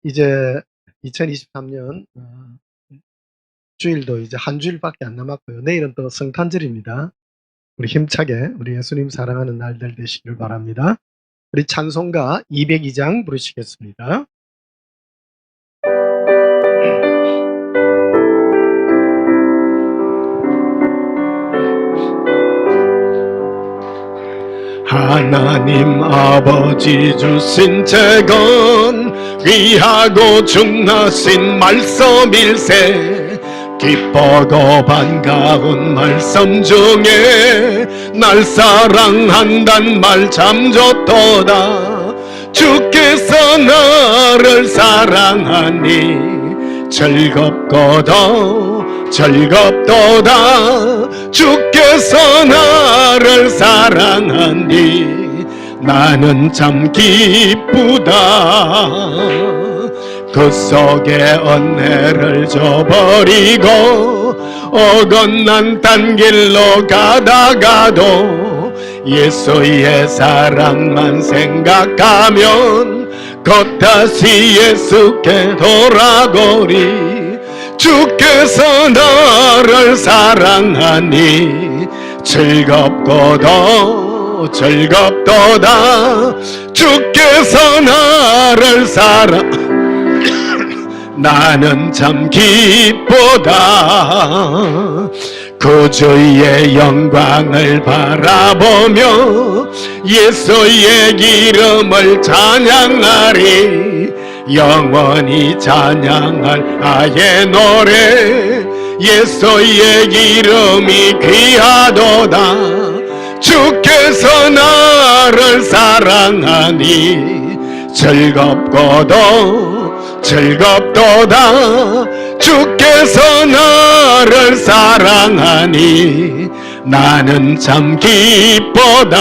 이제 2023년 주일도 이제 한 주일밖에 안 남았고요. 내일은 또 성탄절입니다. 우리 힘차게 우리 예수님 사랑하는 날들 되시길 바랍니다. 우리 찬송가 202장 부르시겠습니다. 하나님 아버지 주신 재건 귀하고 중하신 말씀일세. 기뻐고 반가운 말씀 중에 날 사랑한단 말 참 좋도다. 주께서 나를 사랑하니 즐겁고도 즐겁도다. 주께서 나를 사랑하니 나는 참 기쁘다. 그 속에 은혜를 줘버리고 어긋난 딴 길로 가다가도 예수의 사랑만 생각하면 곧 다시 예수께 돌아오리. 주께서 나를 사랑하니 즐겁고도 즐겁도다. 주께서 나를 나는 참 기쁘다. 구주의 영광을 바라보며 예수의 이름을 찬양하리. 영원히 찬양할 나의 노래 예수의 이름이 귀하도다. 주께서 나를 사랑하니 즐겁고도 즐겁도다. 주께서 나를 사랑하니 나는 참 기쁘다.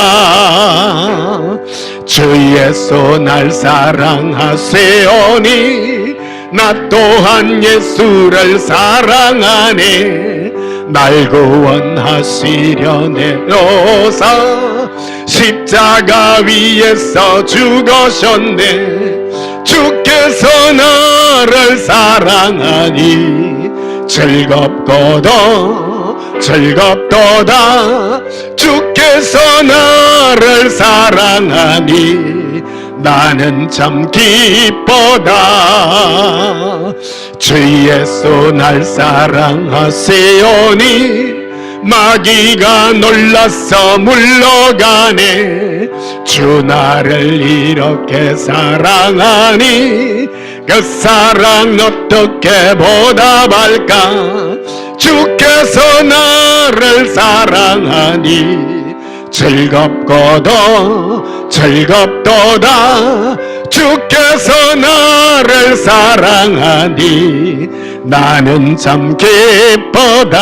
주 예수 날 사랑하세요니 나 또한 예수를 사랑하네. 날 구원하시려 내려오사 십자가 위에서 죽으셨네. 주께서 나를 사랑하니 즐겁고도 즐겁도다. 주께서 나를 사랑하니 나는 참 기쁘다. 주 예수 날 사랑하세요니 마귀가 놀라서 물러가네. 주 나를 이렇게 사랑하니 그 사랑 어떻게 보답할까. 주께서 나를 사랑하니 즐겁고도 즐겁도다. 주께서 나를 사랑하니 나는 참 기쁘다.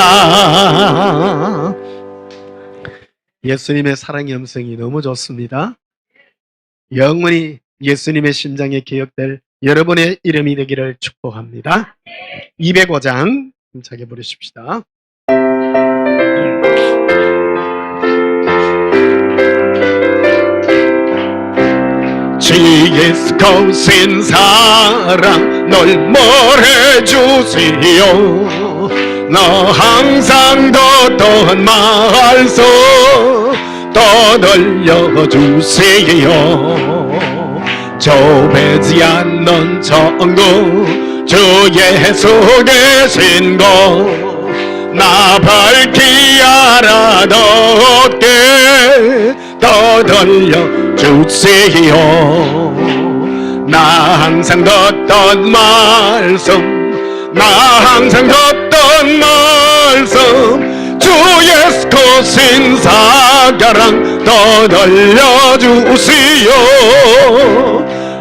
예수님의 사랑의 음성이 너무 좋습니다. 영원히 예수님의 심장에 기억될 여러분의 이름이 되기를 축복합니다. 205장 힘차게 부르십시다. 주 예수 거신 사랑 널 몰해주시오. 너 항상 뒀던 말씀 떠들려주세요. 좁지 않는 천국 주 예수 계신 곳 나 밝히 알아듣게 떠들려주세요. 나 항상 듣던 말씀 나 항상 듣던 말씀 주 예수 거신 사랑 떠들려주시오.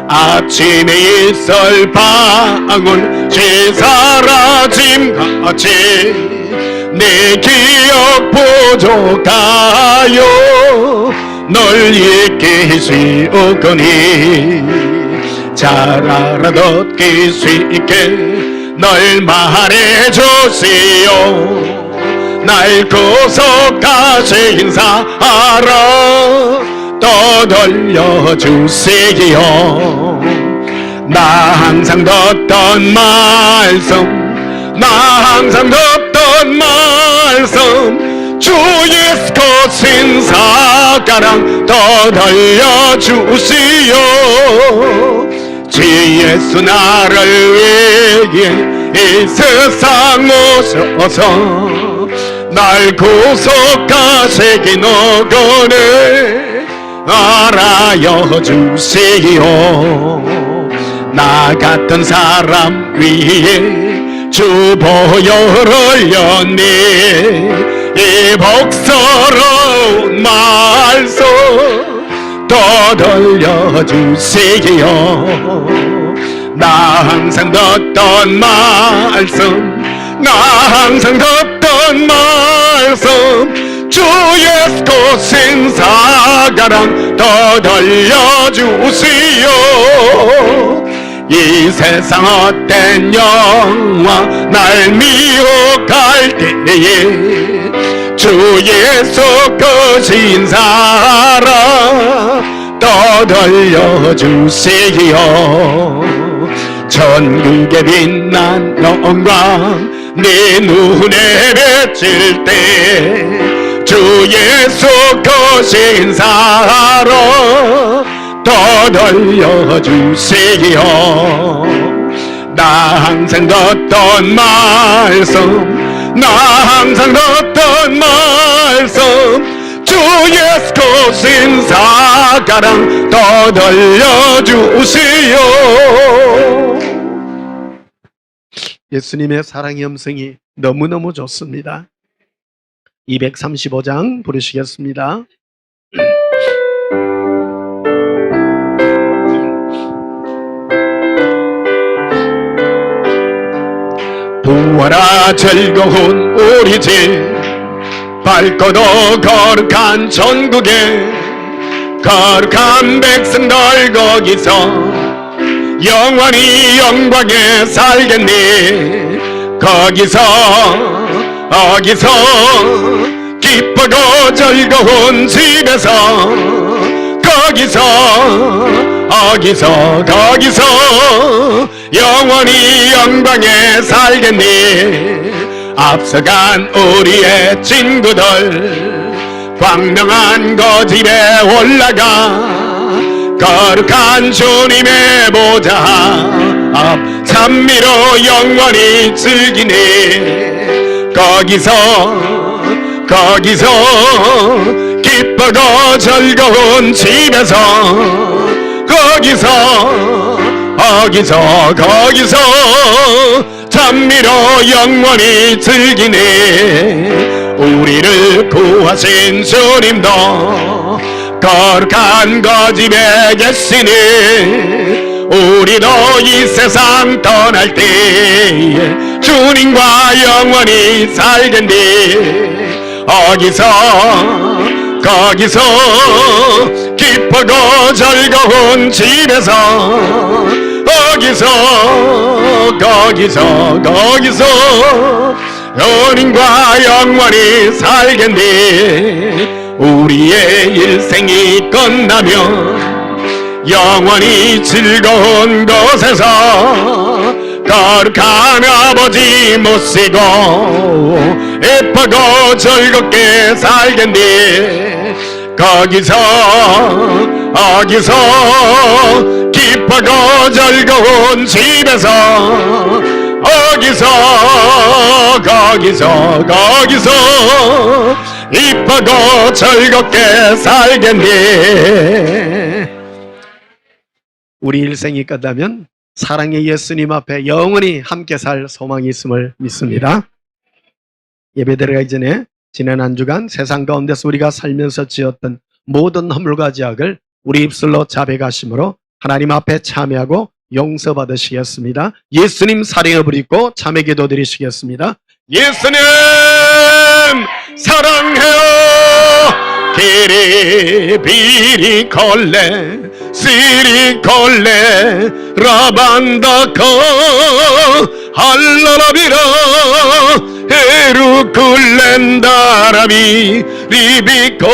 아침에 있을 방울 제 사라짐같이 내 기억 부족하여 널 잊기 쉬우거니 잘 알아듣기 쉽게 널 말해주시오. 날 구속하신 사랑 떠들려주세요. 나 항상 듣던 말씀, 나 항상 듣던 말씀, 주 예수 거신 사가랑 더 들려주시오. 주 예수 나를 위해 이 세상 오셔서 날 구속하시기 누구를 알아여 주시오. 나 같은 사람 위에 주 보혈을 흘렸니, 이 복스러운 말씀 또 들려주시오. 나 항상 듣던 말씀, 나 항상 듣던 말씀, 주 예수 거신 사가랑 더 들려주시오. 이 세상 헛된 영화 날 미혹할 때에 주 예수 거신 사랑 더 들려주시오. 천국의 빛난 영광 네 눈에 비칠 때 주 예수 거신 사랑 더 들려주시오. 나 항상 듣던 말씀, 나 항상 듣던 말씀, 주 예수 거신 사가랑 더 들려주시오. 예수님의 사랑의 음성이 너무너무 좋습니다. 235장 부르시겠습니다. 부활아 즐거운 우리 집, 밝고도 거룩한 천국에 거룩한 백성들 거기서 영원히 영광에 살겠니. 거기서 기쁘고 즐거운 집에서 거기서 영원히 영광에 살겠니. 앞서간 우리의 친구들 광명한 그 집에 올라가 거룩한 주님의 보좌 앞 찬미로 영원히 즐기니. 거기서 기쁘고 즐거운 집에서 거기서 찬미로 영원히 즐기니. 우리를 구하신 주님도 거룩한 그 집에 계시니. 우리도 이 세상 떠날 때에 주님과 영원히 살겠니. 거기서 기쁘고 즐거운 집에서 거기서 주님과 영원히 살겠니. 우리의 일생이 끝나면 영원히 즐거운 곳에서 거룩한 아버지 모시고 예쁘고 즐겁게 살겠니. 거기서 기쁘고 즐거운 집에서 거기서 이쁘고 즐겁게 살겠니. 우리 일생이 끝나면 사랑의 예수님 앞에 영원히 함께 살 소망이 있음을 믿습니다. 예배 드리기 전에 지난 한 주간 세상 가운데서 우리가 살면서 지었던 모든 허물과 죄악을 우리 입술로 자백하심으로 하나님 앞에 참회하고 용서받으시겠습니다. 예수님 사랑을 부리고 참회 기도 드리시겠습니다. 예수님 사랑해요. 기리 비리 콜레 시리 콜레 라반다코 할라라비라 에루 쿨렌다라비 리비코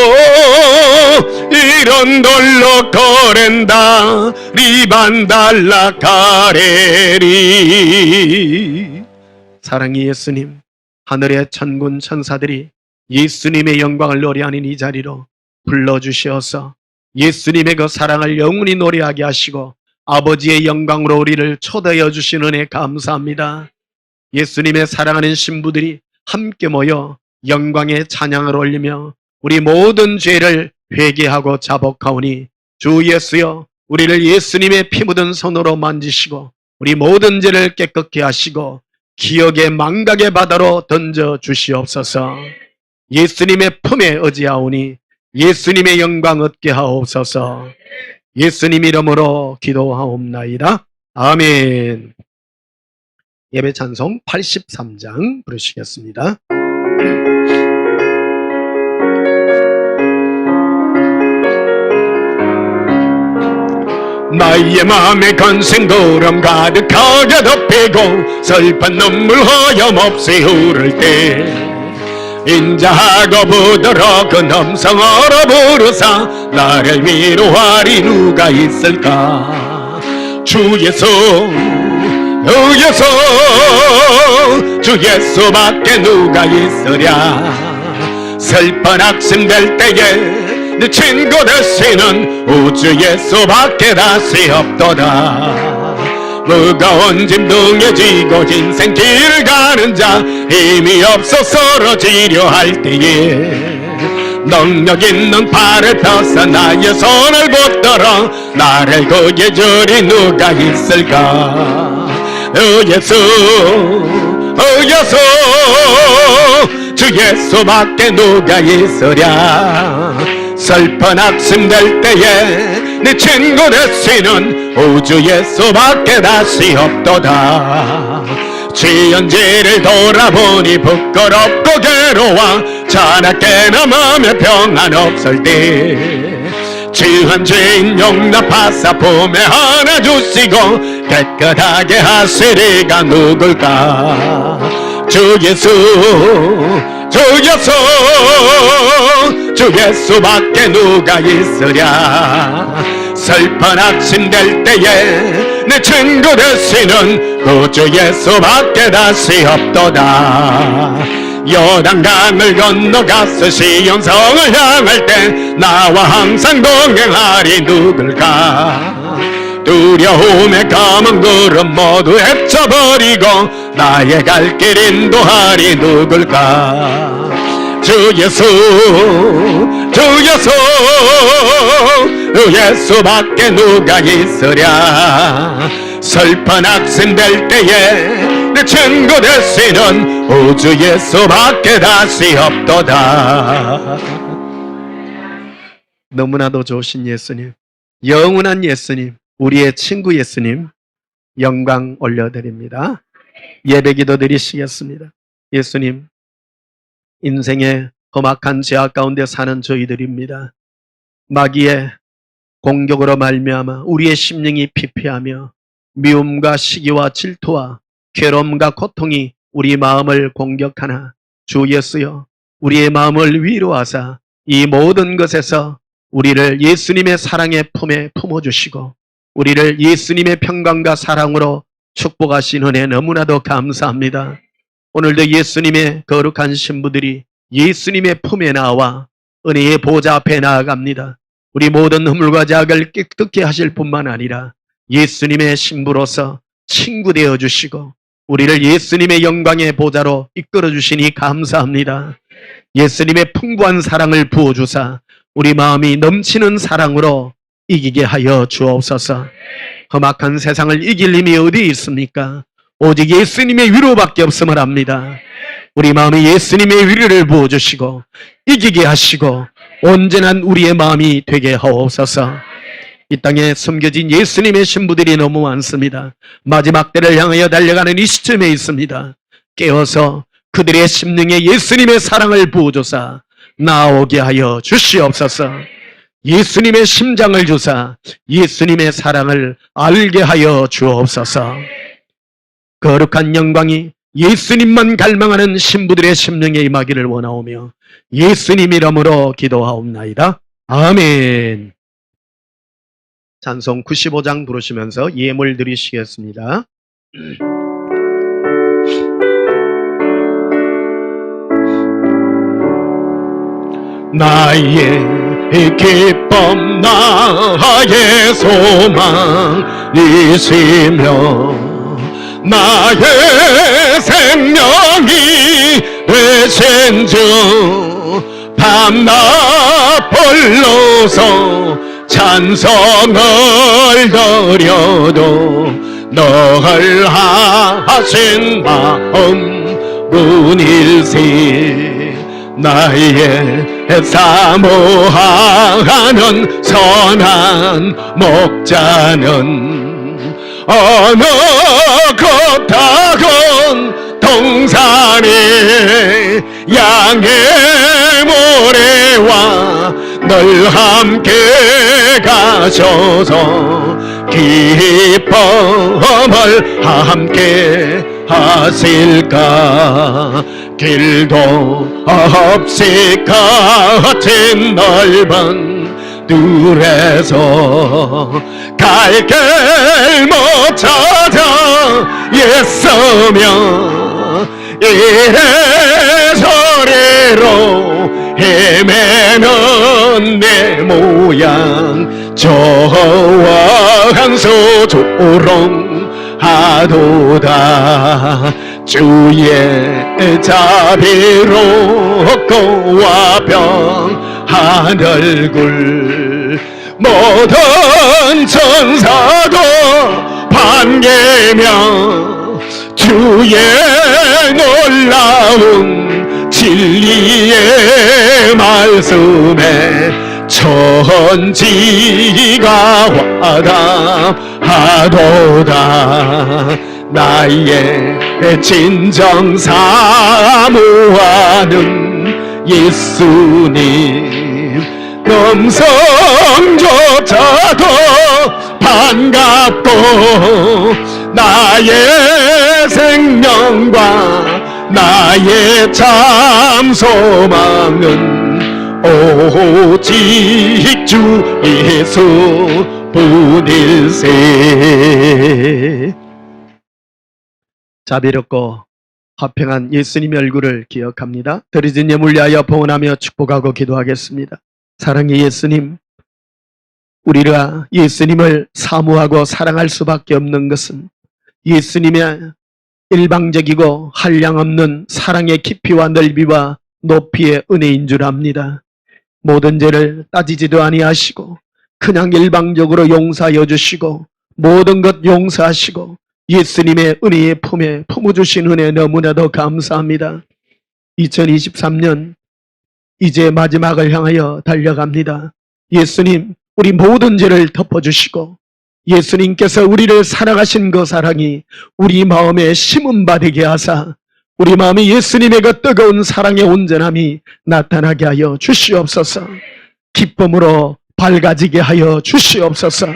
이런 돌로 거렌다 리반달라 가레리. 사랑의 예수님, 하늘의 천군 천사들이 예수님의 영광을 노래하는 이 자리로 불러주시어서 예수님의 그 사랑을 영원히 노래하게 하시고 아버지의 영광으로 우리를 초대하여 주신 은혜 감사합니다. 예수님의 사랑하는 신부들이 함께 모여 영광의 찬양을 올리며 우리 모든 죄를 회개하고 자복하오니 주 예수여, 우리를 예수님의 피 묻은 손으로 만지시고 우리 모든 죄를 깨끗게 하시고 기억의 망각의 바다로 던져 주시옵소서. 예수님의 품에 의지하오니 예수님의 영광 얻게 하옵소서. 예수님 이름으로 기도하옵나이다. 아멘. 예배 찬송 83장 부르시겠습니다. 나의 맘에 건생구름 가득하게 덮이고 슬픈 눈물 허염없이 흐를 때 인자하고 부드럽고 음성으로 부르사 나를 위로하리 누가 있을까. 주 예수 주 예수밖에 누가 있으랴. 슬픈 악심될 때에 내 친구 되시는 우주 예수밖에 다시 없도다. 무거운 짐 등에 지고 인생 길을 가는 자 힘이 없어 쓰러지려 할 때에 능력 있는 팔을 펴서 나의 손을 붙들어 나를 구해주리 누가 있을까. 예수 주 예수밖에 누가 있으랴. 슬픈 악심될 때에 내 친구 되시는 우주 예수밖에 다시 없도다. 지은 죄를 돌아보니 부끄럽고 괴로워 자나깨나 마음에 평안 없을 때 지은 죄인 용납하사 품에 안아 주시고 깨끗하게 하시리가 누굴까. 주 예수 주 예수밖에 누가 있으랴. 슬픈 악심될 때에 내 친구 되시는 구주 예수밖에 다시 없도다. 요단강을 건너가서 시온성을 향할 때 나와 항상 동행하리 누굴까. 두려움의 검은 구름 모두 헤쳐버리고 나의 갈 길 인도하리 누굴까. 주 예수 예수밖에 누가 있으랴. 슬픈 악심될 때에 내 친구 되시는 우주 예수밖에 다시 없도다. 너무나도 좋으신 예수님, 영원한 예수님, 우리의 친구 예수님, 영광 올려드립니다. 예배 기도 드리시겠습니다. 예수님, 인생의 험악한 죄악 가운데 사는 저희들입니다. 마귀의 공격으로 말미암아 우리의 심령이 피폐하며 미움과 시기와 질투와 괴로움과 고통이 우리 마음을 공격하나 주 예수여, 우리의 마음을 위로하사 이 모든 것에서 우리를 예수님의 사랑의 품에 품어주시고 우리를 예수님의 평강과 사랑으로 축복하신 은혜 너무나도 감사합니다. 오늘도 예수님의 거룩한 신부들이 예수님의 품에 나와 은혜의 보좌 앞에 나아갑니다. 우리 모든 허물과 자악을 깨끗게 하실 뿐만 아니라 예수님의 신부로서 친구 되어 주시고 우리를 예수님의 영광의 보좌로 이끌어 주시니 감사합니다. 예수님의 풍부한 사랑을 부어주사 우리 마음이 넘치는 사랑으로 이기게 하여 주옵소서. 험악한 세상을 이길 힘이 어디 있습니까? 오직 예수님의 위로밖에 없음을 압니다. 우리 마음에 예수님의 위로를 부어주시고 이기게 하시고 온전한 우리의 마음이 되게 하옵소서. 이 땅에 숨겨진 예수님의 신부들이 너무 많습니다. 마지막 때를 향하여 달려가는 이 시점에 있습니다. 깨어서 그들의 심령에 예수님의 사랑을 부어줘서 나오게 하여 주시옵소서. 예수님의 심장을 주사 예수님의 사랑을 알게 하여 주옵소서. 거룩한 영광이 예수님만 갈망하는 신부들의 심령에 임하기를 원하오며 예수님 이름으로 기도하옵나이다. 아멘. 찬송 95장 부르시면서 예물 드리시겠습니다. 나의 기쁨 나의 소망이시며 나의 생명이 되신 주 밤낮 불러서 찬송을 드려도 널 하신 마음 문일세 나의 사모하는 선한 목자는 어느 곳다건 동산에 양의 모래와 늘 함께 가셔서 기쁨을 함께 하실까 길도 없이 같은 넓은 둘에서 갈 길 못 찾아 애쓰며 이래저래로 헤매는 내 모양 저와 한소 조롱하도다 주의 자비로 고와 병한 얼굴 모든 천사도 반개며 주의 놀라운 진리의 말씀에 천지가 와닿하도다 나의 진정 사모하는 예수님 음성조차도 반갑고 나의 생명과 나의 참 소망은 오직 주 예수 뿐일세. 자비롭고 화평한 예수님의 얼굴을 기억합니다. 드려진 예물 위하여 봉헌하며 축복하고 기도하겠습니다. 사랑의 예수님, 우리가 예수님을 사모하고 사랑할 수밖에 없는 것은 예수님의 일방적이고 한량없는 사랑의 깊이와 넓이와 높이의 은혜인 줄 압니다. 모든 죄를 따지지도 아니하시고 그냥 일방적으로 용서하여 주시고 모든 것 용서하시고 예수님의 은혜의 품에 품어주신 은혜 너무나도 감사합니다. 2023년 이제 마지막을 향하여 달려갑니다. 예수님, 우리 모든 죄를 덮어주시고 예수님께서 우리를 사랑하신 그 사랑이 우리 마음에 심은 바 되게 하사 우리 마음에 예수님의 그 뜨거운 사랑의 온전함이 나타나게 하여 주시옵소서. 기쁨으로 밝아지게 하여 주시옵소서.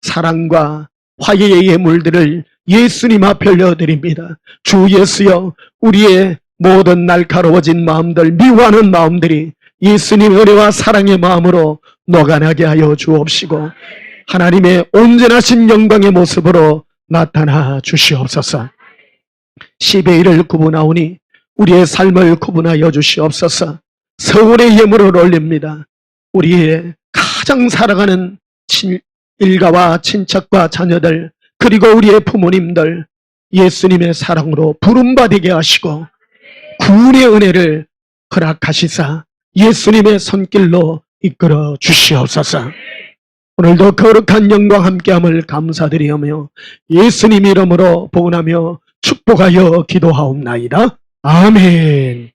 사랑과 화해의 예물들을 예수님 앞에 올려드립니다. 주 예수여, 우리의 모든 날카로워진 마음들, 미워하는 마음들이 예수님의 은혜와 사랑의 마음으로 녹아나게 하여 주옵시고 하나님의 온전하신 영광의 모습으로 나타나 주시옵소서. 10의 1을 구분하오니 우리의 삶을 구분하여 주시옵소서. 서울의 예물을 올립니다. 우리의 가장 사랑하는 일가와 친척과 자녀들 그리고 우리의 부모님들 예수님의 사랑으로 부름받게 하시고 구원의 은혜를 허락하시사 예수님의 손길로 이끌어 주시옵소서. 오늘도 거룩한 영광 함께함을 감사드리며 예수님 이름으로 봉헌하며 축복하여 기도하옵나이다. 아멘.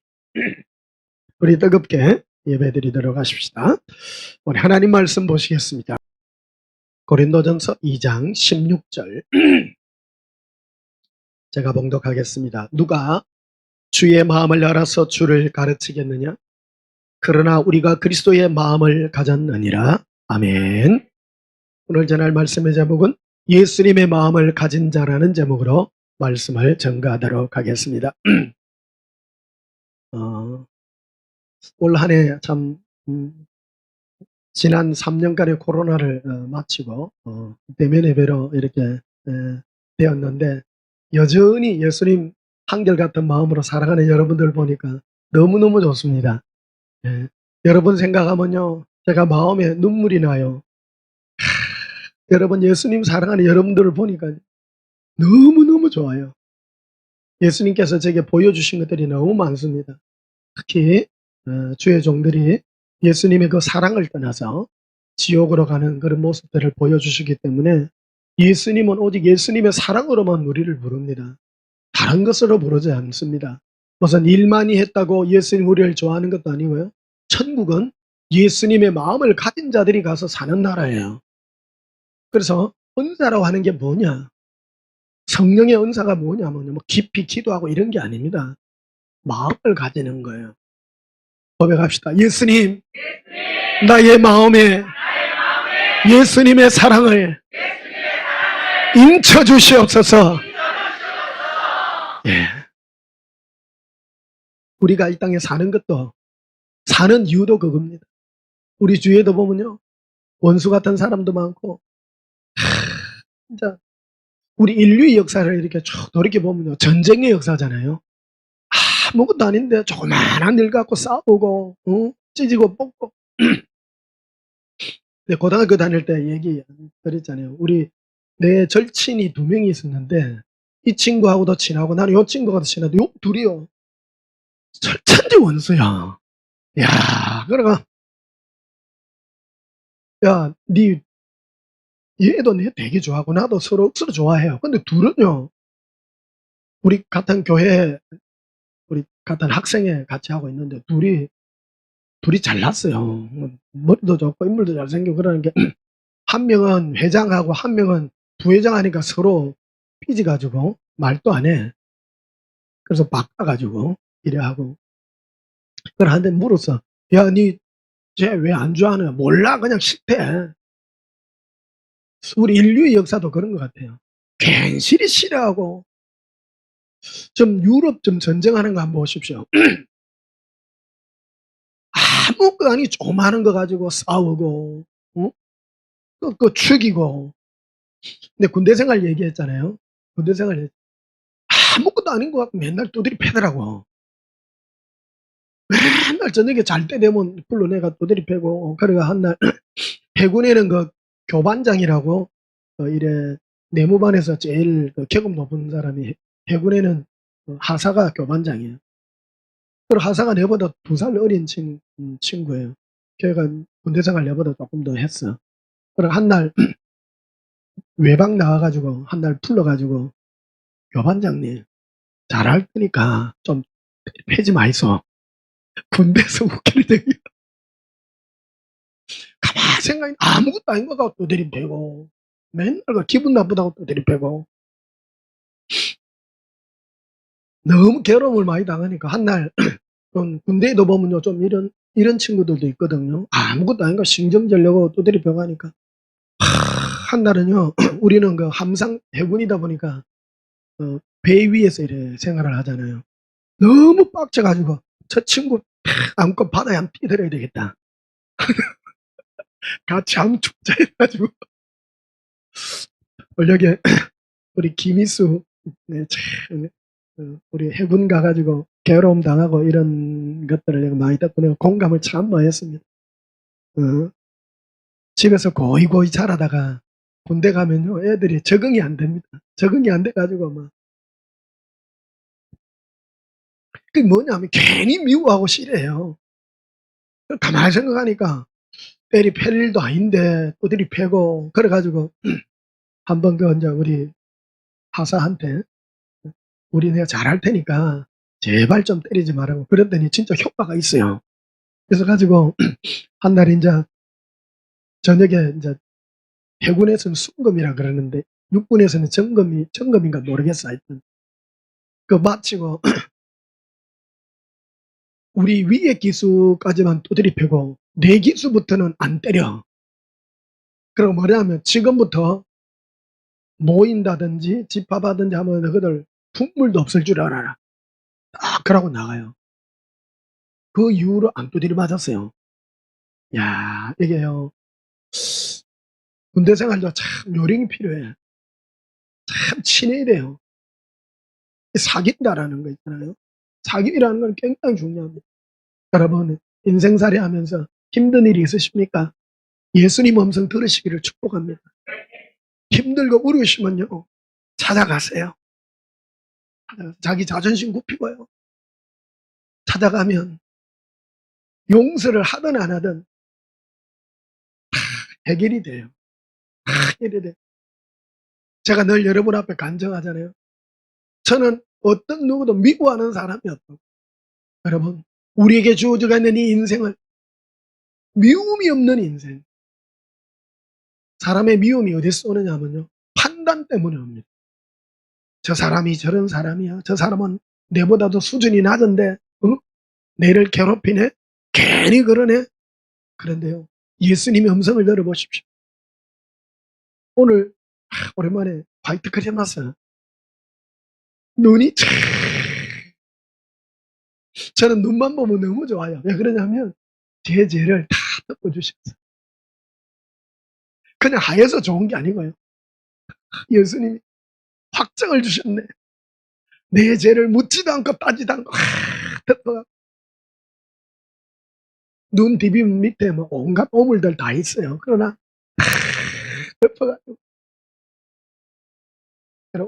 우리 뜨겁게 예배드리도록 하십시다. 우리 하나님 말씀 보시겠습니다. 고린도전서 2장 16절 제가 봉독하겠습니다. 누가 주의 마음을 알아서 주를 가르치겠느냐? 그러나 우리가 그리스도의 마음을 가졌느니라. 아멘. 오늘 전할 말씀의 제목은 예수님의 마음을 가진 자라는 제목으로 말씀을 전가하도록 하겠습니다. 올 한 해 참 지난 3년간의 코로나를 마치고 대면 예배로 이렇게 되었는데 여전히 예수님 한결같은 마음으로 살아가는 여러분들 보니까 너무너무 좋습니다. 예. 여러분 생각하면요, 제가 마음에 눈물이 나요. 여러분 예수님 사랑하는 여러분들을 보니까 너무너무 좋아요. 예수님께서 제게 보여주신 것들이 너무 많습니다. 특히 주의 종들이 예수님의 그 사랑을 떠나서 지옥으로 가는 그런 모습들을 보여주시기 때문에 예수님은 오직 예수님의 사랑으로만 우리를 부릅니다. 다른 것으로 부르지 않습니다. 무슨 일 많이 했다고 예수님 우리를 좋아하는 것도 아니고요. 천국은 예수님의 마음을 가진 자들이 가서 사는 나라예요. 그래서 은사라고 하는 게 뭐냐? 성령의 은사가 뭐냐면요, 뭐 깊이 기도하고 이런 게 아닙니다. 마음을 가지는 거예요. 고백합시다. 예수님, 나의 마음에 예수님의 사랑을 인쳐 주시옵소서. 예. 우리가 이 땅에 사는 것도, 사는 이유도 그겁니다. 우리 주위에도 보면요, 원수 같은 사람도 많고, 진짜 우리 인류의 역사를 이렇게 쭉 돌이켜보면요, 전쟁의 역사잖아요. 아무것도 아닌데 조그마한 일 갖고 싸우고 찢고 뽑고. 근데 고등학교 다닐 때 얘기 드렸잖아요. 내 절친이 2명이 있었는데 이 친구하고도 친하고 나는 요 친구가 더 친한데 요 둘이요, 철천지 원수야. 야, 그래가 야, 얘도 내 되게 좋아하고 나도 서로 좋아해요. 근데 둘은요, 우리 같은 교회, 우리 같은 학생회 같이 하고 있는데 둘이 잘났어요. 머리도 좋고 인물도 잘생기고 그러는 게 한 명은 회장하고 한 명은 부회장 하니까 서로 삐져 가지고 말도 안 해. 그래서 바꿔 가지고 이래 하고. 그걸 한테 물었어. "야, 니 쟤 왜 안 좋아하냐?" "몰라. 그냥 싫대." 우리 인류의 역사도 그런 것 같아요. 괜시리 싫어하고. 좀 유럽 좀 전쟁하는 거 한번 보십시오. 아무것도 아닌 조그마한 거 가지고 싸우고 죽이고. 근데 군대 생활 얘기했잖아요. 군대 생활 아무것도 아닌 것 같고 맨날 두드려 패더라고. 맨날 저녁에 잘 때 되면 불러내가 두드려 패고. 그래가 한날 해군에는 그 교반장이라고 이래 내무반에서 제일 그 계급 높은 사람이 해군에는 하사가 교반장이에요. 그리고 하사가 내보다 2살 어린 친구예요. 걔가 군대 생활 내보다 조금 더 했어. 그리고 한날 외박 나와 가지고 한날 불러 가지고 "교반장님, 잘할 테니까 좀 패지 마이소." 군대에서 웃길 때야. 가만히 생각해 아무것도 아닌 것 같고 들이대고 맨날 그 기분 나쁘다고 또 들이대고. 너무 괴로움을 많이 당하니까 한날 좀 군대에도 보면요, 좀 이런 친구들도 있거든요. 아무것도 아닌 거 신경질내고 두드려 패고 하니까. 한날은요, 우리는 그 함상 해군이다 보니까 배 위에서 이래 생활을 하잖아요. 너무 빡쳐 가지고 '저 친구 안고 바다에 한번 뛰어들어야 되겠다.' 같이 한번 죽자 해 가지고 원력에 우리 김희수, 네, 참 우리 해군 가 가지고 괴로움 당하고 이런 것들을 내가 많이 듣고 내가 공감을 참 많이 했습니다. 어 집에서 고이고이 자라다가 군대 가면요, 애들이 적응이 안 됩니다. 적응이 안 돼 가지고 막 그게 뭐냐면 괜히 미워하고 싫어해요. 가만히 생각하니까 때리 팰 일도 아닌데 두드려 패고 그래 가지고 한번 그 인제 우리 하사한테 "우리 내가 잘할 테니까 제발 좀 때리지 말라고." 그랬더니 진짜 효과가 있어요. 그래서 가지고 한날 인제 저녁에 인제 해군에서는 순금이라 그러는데 육군에서는 정금인가 모르겠어 하여튼. 그거 마치고 우리 위에 기수까지만 두드려 패고 내 기수부터는 안 때려. 그리고 뭐냐면 "지금부터 모인다든지 집합하든지 하면 너희들 국물도 없을 줄 알아라." 딱 그러고 나가요. 그 이후로 안 두드려 맞았어요. 야, 이게요. 군대 생활도 참 요령이 필요해. 참 친해야 돼요. 사귄다라는 거 있잖아요. 사귑이라는 건 굉장히 중요합니다. 여러분, 인생살이 하면서 힘든 일이 있으십니까? 예수님 음성 들으시기를 축복합니다. 힘들고 어려우시면요, 찾아가세요. 자기 자존심 굽히고요. 찾아가면 용서를 하든 안 하든 해결이 돼요. 해결이 돼요. 제가 늘 여러분 앞에 간증하잖아요. 저는 어떤 누구도 미워하는 사람이었다고. 여러분, 우리에게 주어져 있는 이 인생은 미움이 없는 인생. 사람의 미움이 어디서 오느냐면요, 판단 때문에 옵니다. 저 사람이 저런 사람이야. 저 사람은 내보다도 수준이 낮은데 내를 괴롭히네. 괜히 그러네. 그런데요, 예수님의 음성을 들어보십시오. 오늘 오랜만에 화이트 크리스마스 눈이 참, 저는 눈만 보면 너무 좋아요. 왜 그러냐면 제 죄를 다 덮어주셨어요. 그냥 하얘서 좋은 게 아니고요, 예수님이 확정을 주셨네. 내 죄를 묻지도 않고 따지도 않고 덮어가. 눈 디빔 밑에 뭐 온갖 오물들 다 있어요. 그러나 덮어가지고.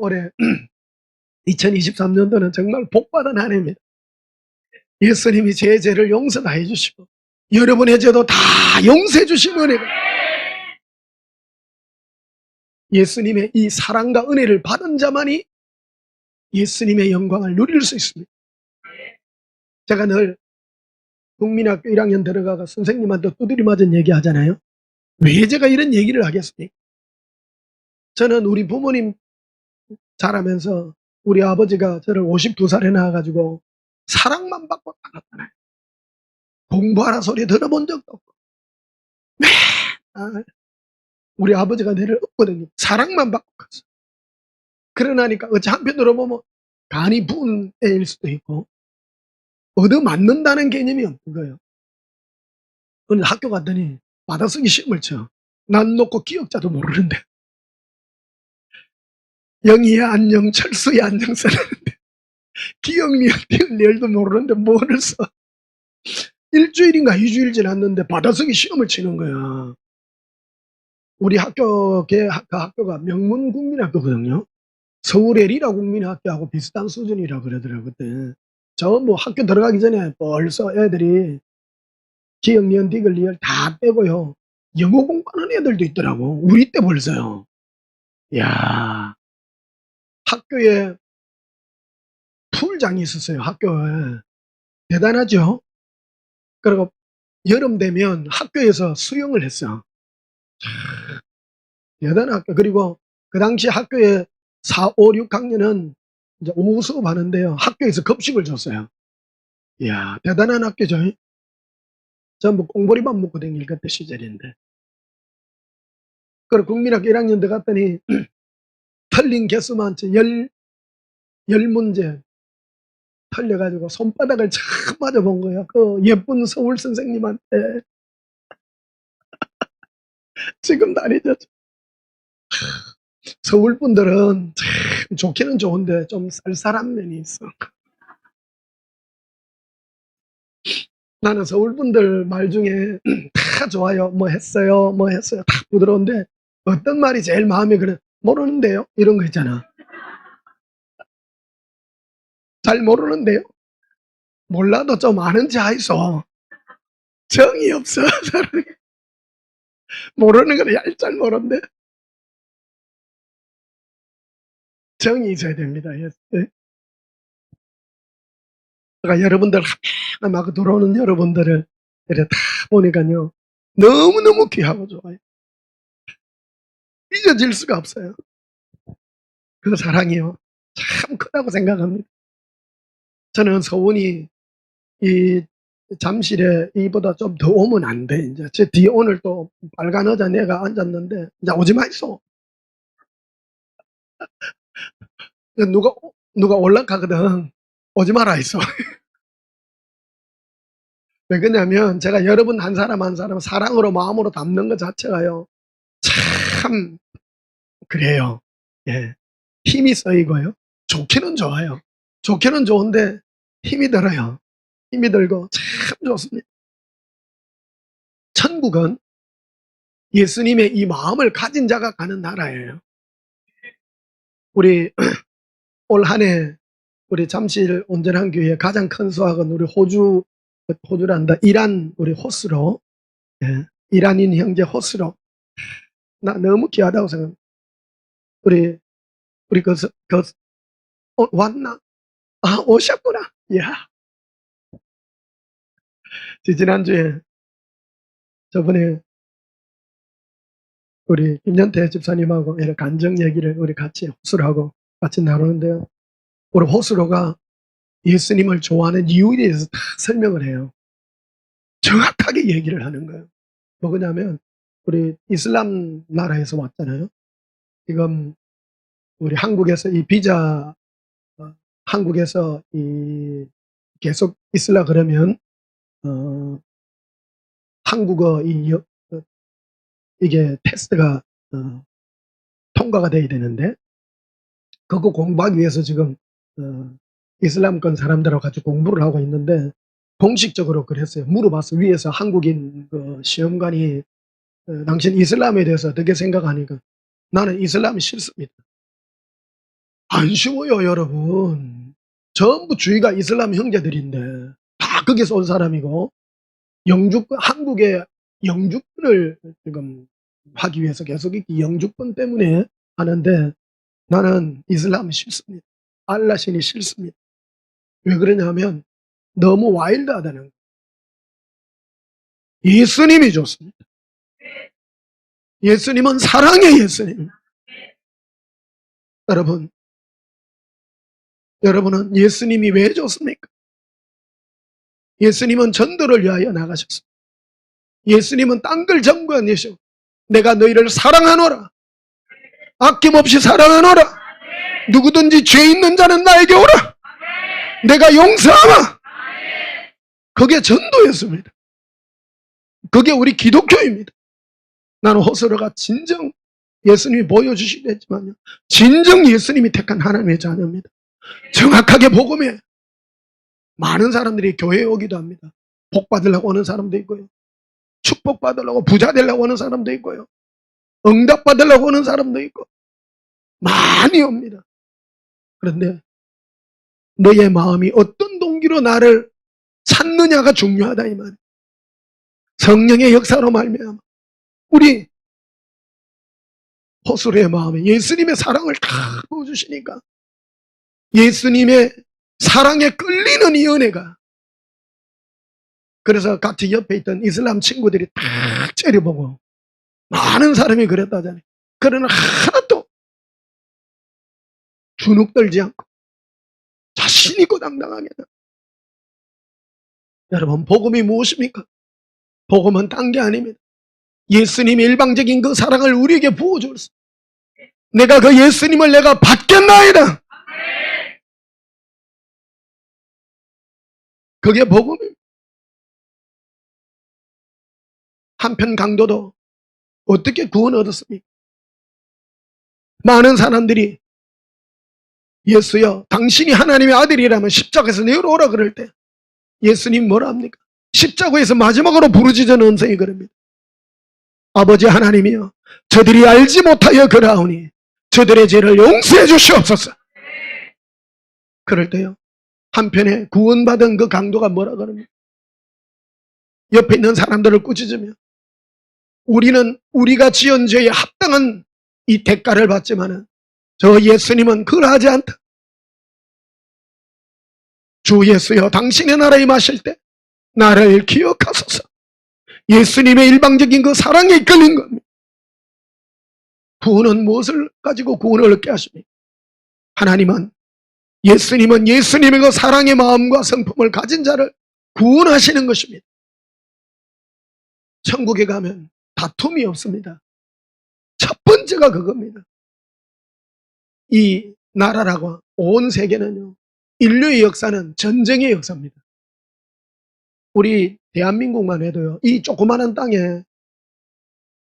올해 2023년도는 정말 복받은 한 해입니다. 예수님이 제 죄를 용서 다 해주시고 여러분의 죄도 다 용서해 주신 은혜가, 예수님의 이 사랑과 은혜를 받은 자만이 예수님의 영광을 누릴 수 있습니다. 제가 늘 국민학교 1학년 들어가가 선생님한테 두드려 맞은 얘기 하잖아요. 왜 제가 이런 얘기를 하겠습니까? 저는 우리 부모님 자라면서 우리 아버지가 저를 52살에 낳아가지고 사랑만 받고 살았잖아요. 공부하라 소리 들어본 적도 없고 맨날 우리 아버지가 내를 업거든요. 사랑만 받고 컸어. 그러나니까 어찌 한편으로 보면 간이 부은 애일 수도 있고 얻어맞는다는 개념이 없는 거예요. 오늘 학교 갔더니 받아쓰기 시험을 쳐. 난 놓고 기억자도 모르는데 영희의 안녕, 철수의 안녕 써놨는데 기억, 미역, 리을도 모르는데 뭐를 써. 일주일인가 2주일 지났는데 받아쓰기 시험을 치는 거야. 우리 학교, 그 학교가 명문국민학교거든요. 서울의 리라 국민학교하고 비슷한 수준이라 그러더라고요, 그때. 저 뭐 학교 들어가기 전에 벌써 애들이 기억, 니은, 디귿, 리을 다 빼고요, 영어 공부하는 애들도 있더라고. 우리 때 벌써요. 이야, 학교에 풀장이 있었어요, 학교에. 대단하죠? 그리고 여름 되면 학교에서 수영을 했어. 대단한 학교. 그리고 그 당시 학교에 4, 5, 6학년은 이제 오후 수업하는데요, 학교에서 급식을 줬어요. 이야, 대단한 학교죠. 전부 꽁보리밥 먹고 다닐 그때 시절인데. 그리고 국민학교 1학년 들어갔더니 틀린 개수만 열 문제 틀려가지고 손바닥을 참 맞아본 거예요. 그 예쁜 서울 선생님한테. 지금 다니죠. 서울 분들은 참 좋기는 좋은데 좀 쌀쌀한 면이 있어. 나는 서울 분들 말 중에 다 좋아요. 뭐 했어요, 뭐 했어요, 다 부드러운데 어떤 말이 제일 마음에 그래? 모르는데요? 이런 거 있잖아. 잘 모르는데요? 몰라도 좀 아는 체 하이소. 정이 없어. 사람이. 모르는 건 얄짤 모른데 정이 있어야 됩니다. 예. 그러니까 여러분들 막 들어오는 여러분들을 이렇게 다 보니까요, 너무너무 귀하고 좋아요. 잊어질 수가 없어요. 그 사랑이요, 참 크다고 생각합니다. 저는 서운이 이 잠실에 이보다 좀 더 오면 안 돼. 이제 제 뒤에 오늘 또 빨간 의자 내가 앉았는데 이제 오지 마이소. 누가 올라가거든. 오지 마라 했어. 왜 그러냐면 제가 여러분 한 사람 한 사람 사랑으로 마음으로 담는 것 자체가요. 참 그래요. 예. 힘이 쓰이고요. 좋기는 좋아요. 좋기는 좋은데 힘이 들어요. 힘이 들고 참 좋습니다. 천국은 예수님의 이 마음을 가진 자가 가는 나라예요. 우리 올 한 해 우리 잠실 온전한 교회 가장 큰 수확은 우리 호주란다. 이란 우리 호스로, 예, 이란인 형제 호스로. 나 너무 귀하다고 생각합니다. 우리 왔나? 아, 오셨구나. 야, 지난주에 저번에 우리 김연태 집사님하고 이런 간증 얘기를 우리 같이 호스로하고 같이 나누는데요. 우리 호스로가 예수님을 좋아하는 이유에 대해서 다 설명을 해요. 정확하게 얘기를 하는 거예요. 뭐냐면 우리 이슬람 나라에서 왔잖아요. 지금 우리 한국에서 이 비자 한국에서 이 계속 있으려 그러면 한국어 이게 테스트가 통과가 돼야 되는데 그거 공부하기 위해서 지금 이슬람권 사람들하고 같이 공부를 하고 있는데 공식적으로 그랬어요. 물어봤어요. 위에서 한국인 그 시험관이 당신 이슬람에 대해서 어떻게 생각하니까 나는 이슬람이 싫습니다. 안 쉬워요, 여러분. 전부 주위가 이슬람 형제들인데 다 거기서 온 사람이고 한국의 영주권을 지금 하기 위해서 계속 이 영주권 때문에 하는데 나는 이슬람이 싫습니다. 알라신이 싫습니다. 왜 그러냐면 너무 와일드하다는 거예요. 예수님이 좋습니다. 예수님은 사랑의 예수님. 여러분은 예수님이 왜 좋습니까? 예수님은 전도를 위하여 나가셨습니다. 예수님은 땅을 점거하시고 내가 너희를 사랑하노라. 아낌없이 사랑하노라. 누구든지 죄 있는 자는 나에게 오라. 내가 용서하마. 그게 전도였습니다. 그게 우리 기독교입니다. 나는 호스로가 진정 예수님이 보여주시겠지만요. 진정 예수님이 택한 하나님의 자녀입니다. 정확하게 복음에 많은 사람들이 교회에 오기도 합니다. 복 받으려고 오는 사람도 있고요. 축복 받으려고 부자 되려고 오는 사람도 있고요. 응답 받으려고 오는 사람도 있고 많이 옵니다. 그런데 너의 마음이 어떤 동기로 나를 찾느냐가 중요하다 이 말. 성령의 역사로 말미암아 우리 호수로의 마음에 예수님의 사랑을 다 부어주시니까 예수님의 사랑에 끌리는 이 은혜가 그래서 같이 옆에 있던 이슬람 친구들이 딱 째려보고 많은 사람이 그랬다잖아요. 그러나 하나도 주눅들지 않고 자신 있고 당당하게. 여러분 복음이 무엇입니까? 복음은 딴 게 아닙니다. 예수님의 일방적인 그 사랑을 우리에게 부어줬어. 내가 그 예수님을 내가 받겠나이다. 그게 복음입니다. 한편 강도도 어떻게 구원 얻었습니까? 많은 사람들이 예수여 당신이 하나님의 아들이라면 십자가에서 내려오라 그럴 때 예수님 뭐라 합니까? 십자가에서 마지막으로 부르짖은 음성이 그럽니다. 아버지 하나님이여 저들이 알지 못하여 그러하오니 저들의 죄를 용서해 주시옵소서. 그럴 때요 한편에 구원받은 그 강도가 뭐라 그럽니까? 옆에 있는 사람들을 꾸짖으며 우리는 우리가 지은 죄에 합당한 이 대가를 받지만은 저 예수님은 그러하지 않다. 주 예수여 당신의 나라에 임하실 때 나를 기억하소서. 예수님의 일방적인 그 사랑에 이끌린 겁니다. 구원은 무엇을 가지고 구원을 얻게 하십니까? 예수님은 예수님의 그 사랑의 마음과 성품을 가진 자를 구원하시는 것입니다. 천국에 가면 다툼이 없습니다. 첫 번째가 그겁니다. 이 나라라고 온 세계는요 인류의 역사는 전쟁의 역사입니다. 우리 대한민국만 해도요, 이 조그마한 땅에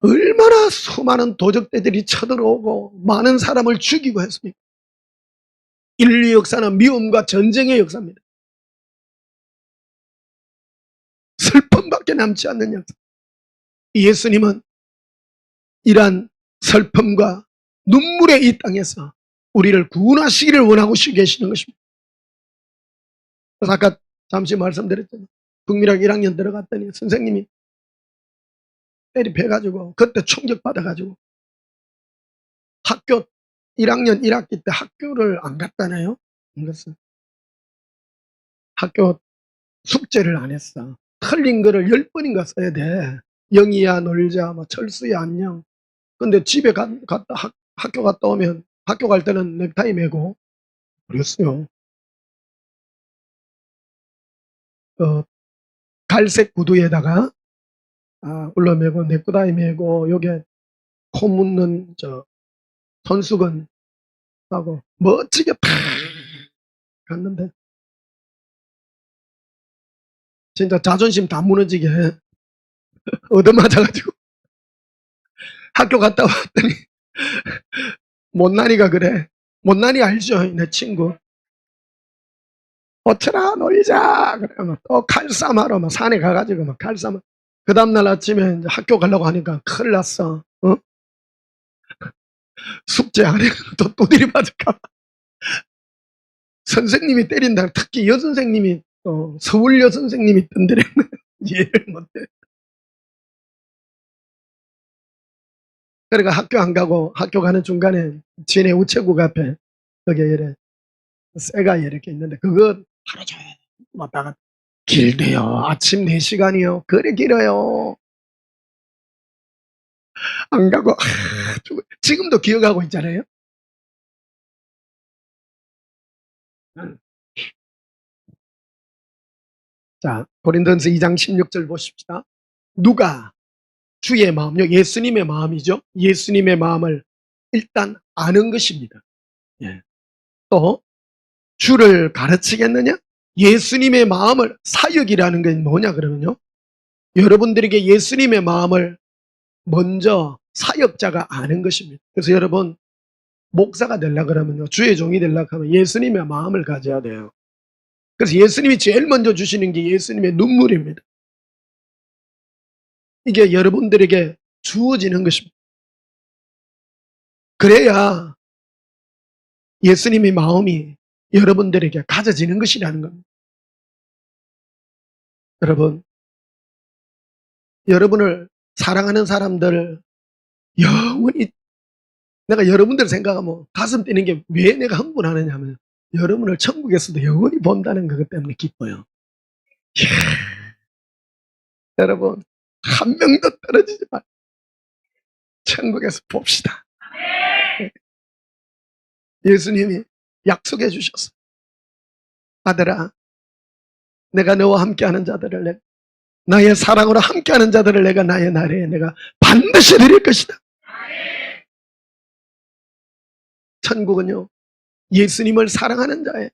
얼마나 수많은 도적대들이 쳐들어오고 많은 사람을 죽이고 했습니까? 인류 역사는 미움과 전쟁의 역사입니다. 슬픔밖에 남지 않는 역사. 예수님은 이러한 슬픔과 눈물의 이 땅에서 우리를 구원하시기를 원하고 계시는 것입니다. 그래서 아까 잠시 말씀드렸잖아요. 국민학 1학년 들어갔더니 선생님이 때리패가지고 그때 충격받아가지고 학교 1학년 1학기 때 학교를 안 갔다네요. 안 갔어. 학교 숙제를 안 했어. 틀린 거를 10번인가 써야 돼. 영희야 놀자, 뭐 철수야 안녕. 근데 집에 갔다 학교 갔다 오면 학교 갈 때는 넥타이 매고 그랬어요. 갈색 구두에다가 울러 매고 넥타이 매고 요게 코 묻는 손수건 하고 멋지게 탁 갔는데 진짜 자존심 다 무너지게 얻어맞아가지고 학교 갔다 왔더니 못난이가 그래. 못난이 알죠? 내 친구. 어쩌라 놀자. 그래. 또 칼싸움하러 막 산에 가가지고 막 칼싸움. 그 다음날 아침에 이제 학교 가려고 하니까 큰일 났어. 숙제 안 해. 또 두드려 맞을까. 선생님이 때린다. 특히 여선생님이 서울 여선생님이 있던 데는 이해를 못해. 그러니까 학교 안 가고 학교 가는 중간에 진해 우체국 앞에 거기에 이래 새가 이렇게 있는데 그거 하루 종일 왔다가 길대요. 아침 4시간이요. 그래 길어요. 안 가고 지금도 기억하고 있잖아요. 자, 고린도전서 2장 16절 보십시다. 누가 주의 마음요, 예수님의 마음이죠. 예수님의 마음을 일단 아는 것입니다. 예. 또 주를 가르치겠느냐? 예수님의 마음을 사역이라는 게 뭐냐 그러면요. 여러분들에게 예수님의 마음을 먼저 사역자가 아는 것입니다. 그래서 여러분 목사가 되려고 그러면요. 주의 종이 되려고 하면 예수님의 마음을 가져야 돼요. 그래서 예수님이 제일 먼저 주시는 게 예수님의 눈물입니다. 이게 여러분들에게 주어지는 것입니다. 그래야 예수님의 마음이 여러분들에게 가져지는 것이라는 겁니다. 여러분을 사랑하는 사람들 영원히 내가 여러분들 생각하면 가슴 뛰는 게 왜 내가 흥분하느냐 하면 여러분을 천국에서도 영원히 본다는 것 때문에 기뻐요. 이야, 여러분 한 명도 떨어지지 마. 천국에서 봅시다. 예수님이 약속해 주셨어. 아들아, 내가 너와 함께하는 자들을 나의 사랑으로 함께하는 자들을 내가 나의 나라에 내가 반드시 드릴 것이다. 천국은요 예수님을 사랑하는 자예요.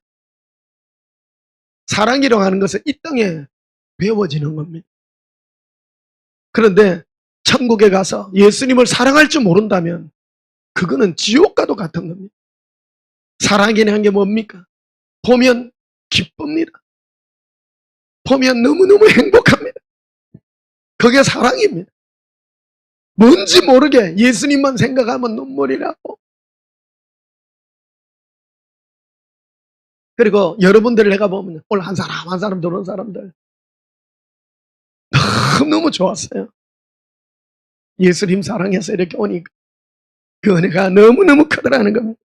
사랑이라고 하는 것은 이 땅에 배워지는 겁니다. 그런데 천국에 가서 예수님을 사랑할 줄 모른다면 그거는 지옥과도 같은 겁니다. 사랑이라는 게 뭡니까? 보면 기쁩니다. 보면 너무너무 행복합니다. 그게 사랑입니다. 뭔지 모르게 예수님만 생각하면 눈물이 나고. 그리고 여러분들 내가 보면 오늘 한 사람 들어온 사람들 너무 좋았어요. 예수님 사랑해서 이렇게 오니까 그 은혜가 너무너무 크더라는 겁니다.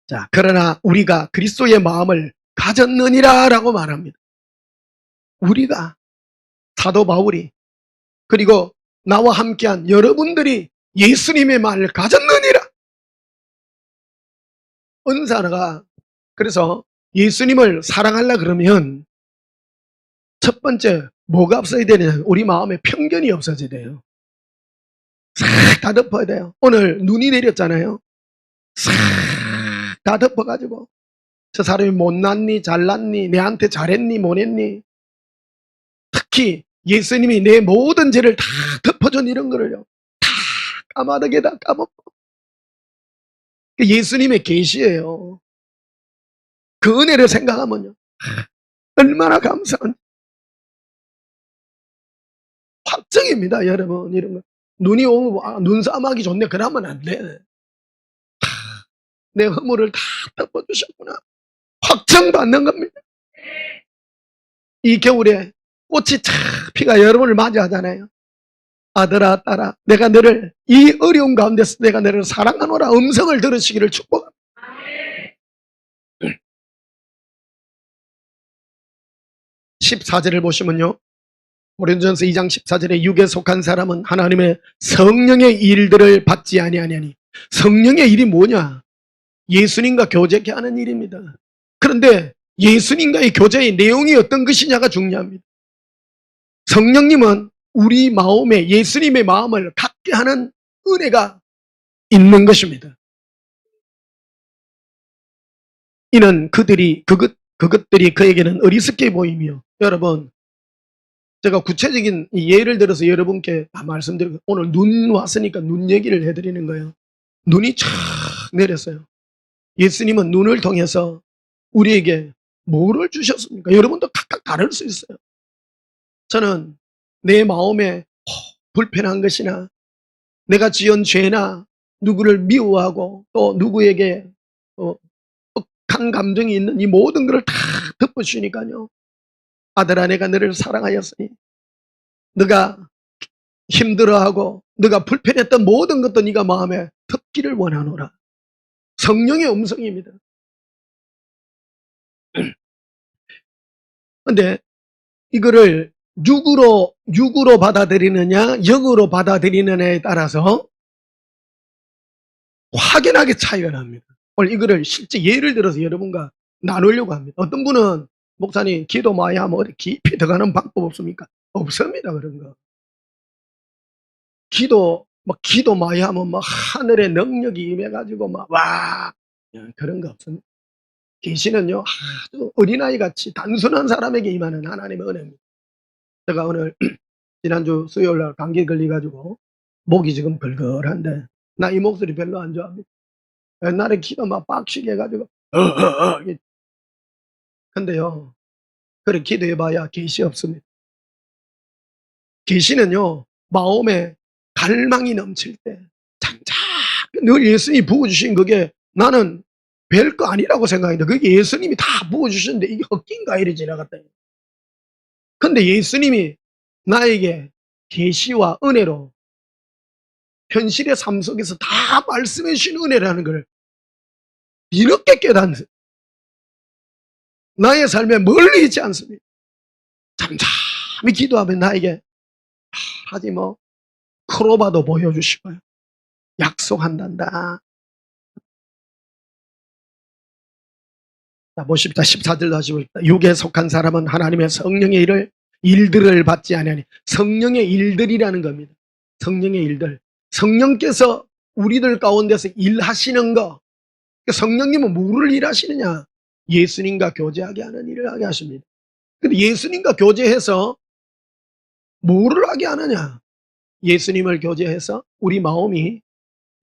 자, 그러나 우리가 그리스도의 마음을 가졌느니라 라고 말합니다. 우리가 사도 바울이 그리고 나와 함께한 여러분들이 예수님의 마음을 가졌느니라. 은사가 그래서 예수님을 사랑하려 그러면 첫 번째 뭐가 없어야 되느냐? 우리 마음에 편견이 없어져야 돼요. 싹 다 덮어야 돼요. 오늘 눈이 내렸잖아요. 싹 다 덮어가지고 저 사람이 못났니 잘났니 내한테 잘했니 못했니 특히 예수님이 내 모든 죄를 다 덮어준 이런 거를요, 다 까마득에다 까먹고. 예수님의 계시예요. 그 은혜를 생각하면요, 얼마나 감사한 확정입니다, 여러분. 이런 거 눈이 오면 눈싸움하기 좋네 그러면 안 돼. 내 허물을 다 덮어주셨구나, 확정받는 겁니다. 이 겨울에 꽃이 쫙 피가 여러분을 맞이하잖아요. 아들아 딸아, 내가 너를 이 어려운 가운데서 내가 너를 사랑하노라 음성을 들으시기를 축복합니다. 14절을 보시면요, 고린도전서 2장 14절에 육에 속한 사람은 하나님의 성령의 일들을 받지 아니하니. 성령의 일이 뭐냐? 예수님과 교제케 하는 일입니다. 그런데 예수님과의 교제의 내용이 어떤 것이냐가 중요합니다. 성령님은 우리 마음에 예수님의 마음을 갖게 하는 은혜가 있는 것입니다. 이는 그것들이 그에게는 어리석게 보이며, 여러분, 제가 구체적인 예를 들어서 여러분께 말씀드리고, 오늘 눈 왔으니까 눈 얘기를 해드리는 거예요. 눈이 쫙 내렸어요. 예수님은 눈을 통해서 우리에게 뭐를 주셨습니까? 여러분도 각각 다를 수 있어요. 저는 내 마음에 불편한 것이나 내가 지은 죄나 누구를 미워하고 또 누구에게 억한 감정이 있는 이 모든 것을 다 덮어주시니까요, 아들아 내가 너를 사랑하였으니 네가 힘들어하고 네가 불편했던 모든 것도 네가 마음에 덮기를 원하노라. 성령의 음성입니다. 근데 이거를 육으로 받아들이느냐 영으로 받아들이느냐에 따라서 확연하게 차이가 납니다. 오늘 이거를 실제 예를 들어서 여러분과 나누려고 합니다. 어떤 분은 목사님 기도 많이 하면 어디 깊이 들어가는 방법 없습니까? 없습니다. 그런 거. 기도 많이 하면 막 하늘의 능력이 임해가지고 와 그런 거 없습니다. 계시는요 아주 어린아이 같이 단순한 사람에게 임하는 하나님의 은혜입니다. 제가 오늘 지난주 수요일날 감기 걸려가지고 목이 지금 걸걸한데 나 이 목소리 별로 안 좋아합니다. 옛날에 기도 막 빡시게 해가지고 근데요 그렇게 기도해봐야 계시 없습니다. 계시는요 마음에 갈망이 넘칠 때 장작 늘 예수님이 부어주신 그게 나는 별거 아니라고 생각했는데 그게 예수님이 다 부어주셨는데 이게 헛긴가 이래 지나갔다. 근데 예수님이 나에게 계시와 은혜로 현실의 삶 속에서 다 말씀해 주신 은혜라는 걸 이렇게 깨닫는, 나의 삶에 멀리 있지 않습니다. 잠잠히 기도하면 나에게 하지 크로바도 보여주시고요 약속한단다. 자 보십시다. 14절도 하시고 있다. 육에 속한 사람은 하나님의 성령의 일들을 받지 아니하니. 성령의 일들이라는 겁니다. 성령의 일들. 성령께서 우리들 가운데서 일하시는 거. 성령님은 뭐를 일하시느냐? 예수님과 교제하게 하는 일을 하게 하십니다. 근데 예수님과 교제해서 뭐를 하게 하느냐? 예수님을 교제해서 우리 마음이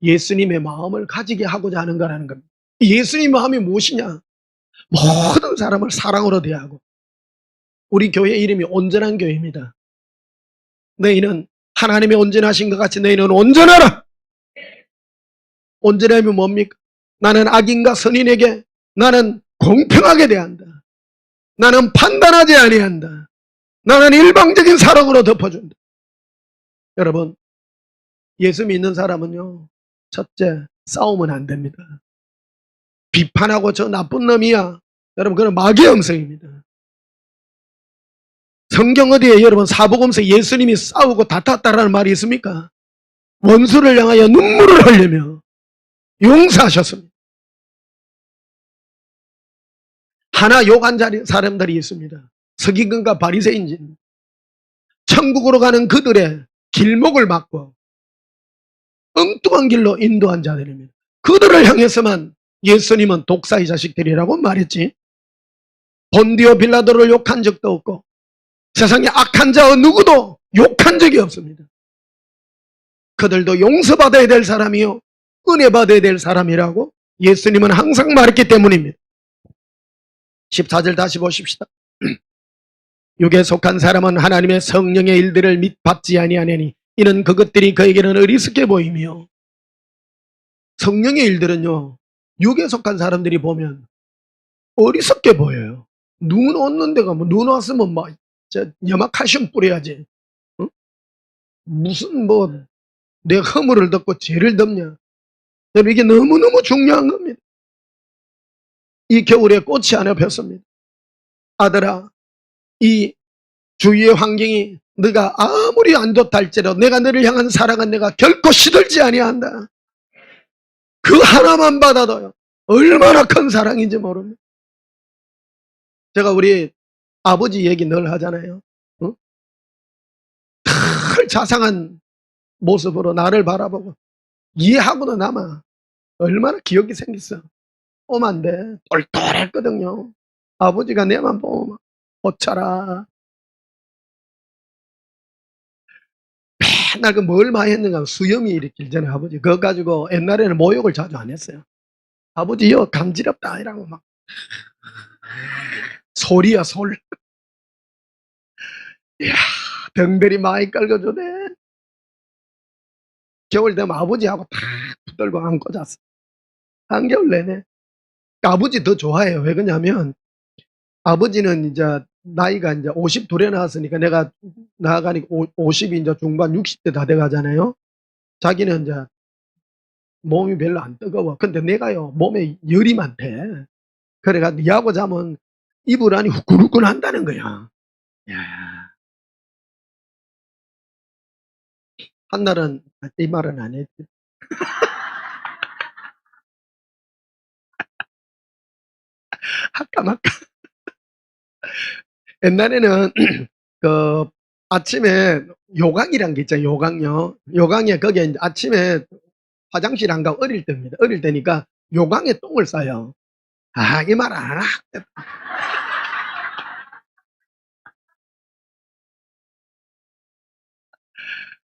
예수님의 마음을 가지게 하고자 하는 거라는 겁니다. 예수님 마음이 무엇이냐? 모든 사람을 사랑으로 대하고. 우리 교회 이름이 온전한 교회입니다. 너희는 하나님의 온전하신 것 같이 너희는 온전하라. 온전함이 뭡니까? 나는 악인과 선인에게 나는 공평하게 대한다. 나는 판단하지 아니한다. 나는 일방적인 사랑으로 덮어준다. 여러분, 예수 믿는 사람은요, 첫째, 싸우면 안 됩니다. 비판하고 저 나쁜 놈이야. 여러분, 그건 마귀의 음성입니다. 성경 어디에 여러분 사복음서 예수님이 싸우고 다퉜다라는 말이 있습니까? 원수를 향하여 눈물을 흘리며 용서하셨습니다. 하나 욕한 사람들이 있습니다. 서기관과 바리새인진. 천국으로 가는 그들의 길목을 막고 엉뚱한 길로 인도한 자들입니다. 그들을 향해서만 예수님은 독사의 자식들이라고 말했지, 본디오 빌라도를 욕한 적도 없고 세상에 악한 자 누구도 욕한 적이 없습니다. 그들도 용서받아야 될 사람이요 은혜 받아야 될 사람이라고 예수님은 항상 말했기 때문입니다. 14절 다시 보십시다. 육에 속한 사람은 하나님의 성령의 일들을 받지 아니하느니 이는 그것들이 그에게는 어리석게 보이며. 성령의 일들은요 육에 속한 사람들이 보면 어리석게 보여요. 눈 없는 데가 뭐 눈 왔으면 막 염화칼슘 뿌려야지. 어? 무슨 뭐 내 허물을 덮고 죄를 덮냐. 여러분 이게 너무너무 중요한 겁니다. 이 겨울에 꽃이 하나 폈습니다. 아들아, 이 주위의 환경이 네가 아무리 안 좋다 할지라도 내가 너를 향한 사랑은 내가 결코 시들지 아니한다. 그 하나만 받아도요 얼마나 큰 사랑인지 모릅니다. 제가 우리 아버지 얘기 늘 하잖아요. 어? 늘 자상한 모습으로 나를 바라보고 이해하고도 남아. 얼마나 기억이 생겼어. 엄한데 똘똘했거든요. 아버지가 내만 보면 어쩌라. 맨날 그 뭘 많이 했는가 수염이 이렇게 길잖아요. 아버지 그거 가지고 옛날에는 모욕을 자주 안 했어요. 아버지요 간지럽다 이라고 막 소리야 솔. 이야 병들이 많이 깔겨주네. 겨울 되면 아버지하고 다 붙들고 안고 잤어. 한겨울 내내. 아버지 더 좋아해요. 왜 그러냐면 아버지는 이제 나이가 이제 52에 나왔으니까 내가 나아가니까 50이 이제 중반 60대 다 돼 가잖아요. 자기는 이제 몸이 별로 안 뜨거워. 근데 내가요 몸에 열이 많대. 그래가 니하고 자면 이불 안이 후끈후끈 한다는 거야. 야. 한날은 이 말은 안 했지. 할까 말까. 옛날에는 그 아침에 요강이란 게 있잖아요. 요강요. 요강에 거기에 이제 아침에 화장실 안 가고 어릴 때입니다. 어릴 때니까 요강에 똥을 싸요. 아, 이 말 안 하나?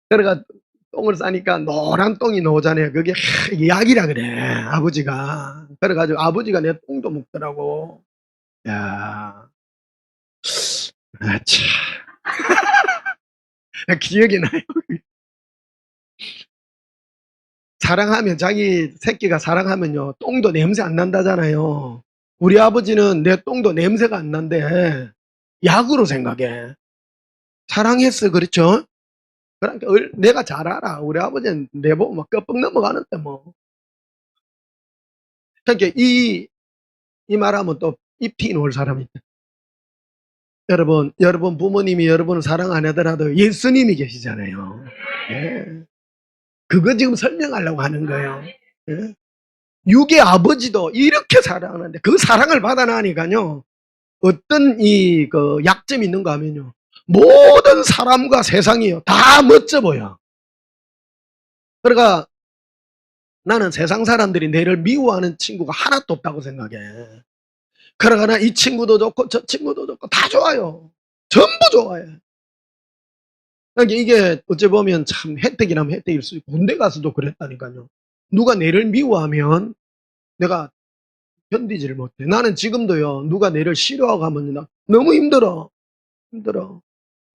그래가 똥을 싸니까 노란 똥이 나오잖아요. 그게 약이라 그래, 아버지가. 그래가지고 아버지가 내 똥도 먹더라고. 야, 아, 참. 기억이 나요. 사랑하면, 자기 새끼가 사랑하면요, 똥도 냄새 안 난다잖아요. 우리 아버지는 내 똥도 냄새가 안 난대. 약으로 생각해. 사랑했어, 그렇죠? 그러니까 내가 잘 알아. 우리 아버지는 내보고 막 껍벅 넘어가는데 뭐. 그러니까 이 말하면 또 입티 놓을 사람이 있다. 여러분 부모님이 여러분을 사랑 안 하더라도 예수님이 계시잖아요. 예. 그거 지금 설명하려고 하는 거예요. 예. 육의 아버지도 이렇게 사랑하는데 그 사랑을 받아나니까요. 어떤 그 약점이 있는가 하면요. 모든 사람과 세상이요. 다 멋져 보여. 그러니까 나는 세상 사람들이 내를 미워하는 친구가 하나도 없다고 생각해. 그러거나 이 친구도 좋고 저 친구도 좋고 다 좋아요. 전부 좋아해. 그러니까 이게 어찌 보면 참 혜택이라면 혜택일 수 있고 군대 가서도 그랬다니까요. 누가 내를 미워하면 내가 견디지를 못해. 나는 지금도요. 누가 내를 싫어하고 하면 나 너무 힘들어. 힘들어.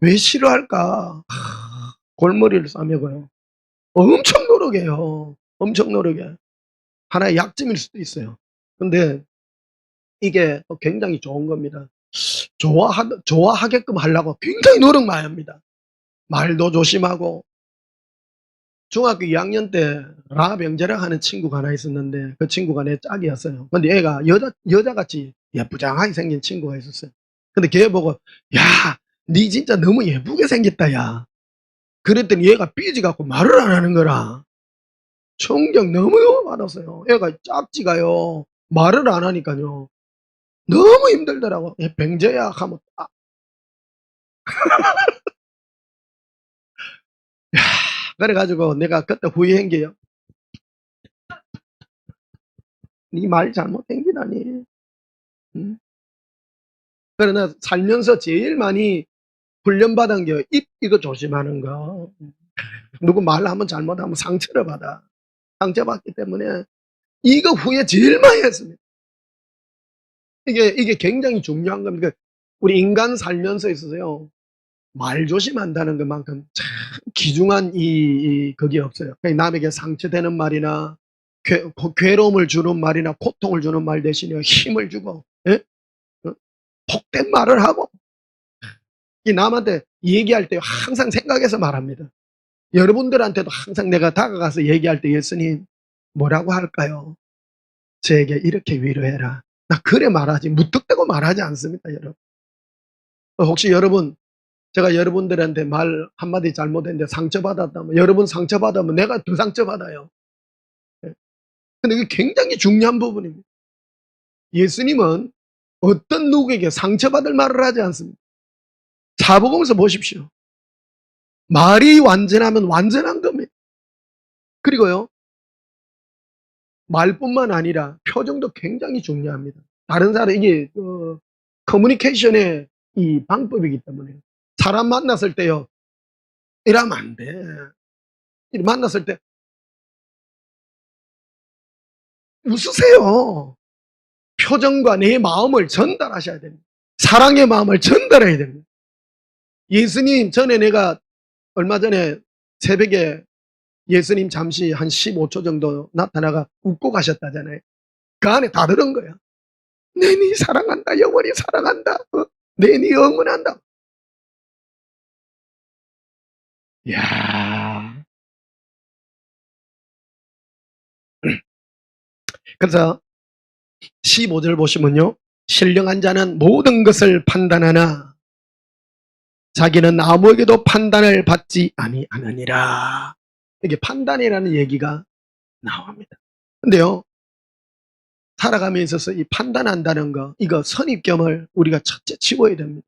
왜 싫어할까? 골머리를 싸매고요. 엄청 노력해요. 엄청 노력해. 하나의 약점일 수도 있어요. 근데 이게 또 굉장히 좋은 겁니다. 좋아하게끔 하려고 굉장히 노력 많이 합니다. 말도 조심하고. 중학교 2학년 때 라병재랑 하는 친구가 하나 있었는데 그 친구가 내 짝이었어요. 근데 얘가 여자같이 예쁘장하게 생긴 친구가 있었어요. 근데 걔 보고 야, 니 진짜 너무 예쁘게 생겼다 야. 그랬더니 얘가 삐지갖고 말을 안 하는 거라. 충격 너무 받았어요. 애가 짝지가요. 말을 안 하니까요. 너무 힘들더라고. 얘 병재야 하면 그래가지고 내가 그때 후회한 게요. 니 말 잘못한 기다니. 응? 그러나 살면서 제일 많이 훈련받은 게 입 이거 조심하는 거. 누구 말 한번 잘못하면 상처를 받아. 상처받기 때문에 이거 후회 제일 많이 했습니다. 이게 굉장히 중요한 겁니다. 우리 인간 살면서 있어서요. 말 조심한다는 것만큼 참 귀중한 그게 없어요. 그러니까 남에게 상처되는 말이나 괴로움을 주는 말이나 고통을 주는 말 대신에 힘을 주고, 예? 어? 복된 말을 하고, 이 남한테 얘기할 때 항상 생각해서 말합니다. 여러분들한테도 항상 내가 다가가서 얘기할 때 예수님 뭐라고 할까요? 저에게 이렇게 위로해라. 나 그래 말하지 무턱대고 말하지 않습니다, 여러분. 혹시 여러분 제가 여러분들한테 말 한마디 잘못했는데 상처받았다면, 여러분 상처받으면 내가 더 상처받아요. 예. 근데 이게 굉장히 중요한 부분입니다. 예수님은 어떤 누구에게 상처받을 말을 하지 않습니다. 사복음서 보십시오. 말이 완전하면 완전한 겁니다. 그리고요, 말뿐만 아니라 표정도 굉장히 중요합니다. 다른 사람, 이게 커뮤니케이션의 이 방법이기 때문에 사람 만났을 때요, 이러면 안 돼. 만났을 때 웃으세요. 표정과 내 마음을 전달하셔야 됩니다. 사랑의 마음을 전달해야 됩니다. 예수님 전에 내가 얼마 전에 새벽에 예수님 잠시 한 15초 정도 나타나가 웃고 가셨다잖아요. 그 안에 다 들은 거야. 내 니 사랑한다. 영원히 사랑한다. 내 니 응원한다. 이야. 그래서 15절 보시면요. 신령한 자는 모든 것을 판단하나 자기는 아무에게도 판단을 받지 아니하느니라. 이게 판단이라는 얘기가 나옵니다. 근데요, 살아감에 있어서 이 판단한다는 거, 이거 선입견을 우리가 첫째 치워야 됩니다.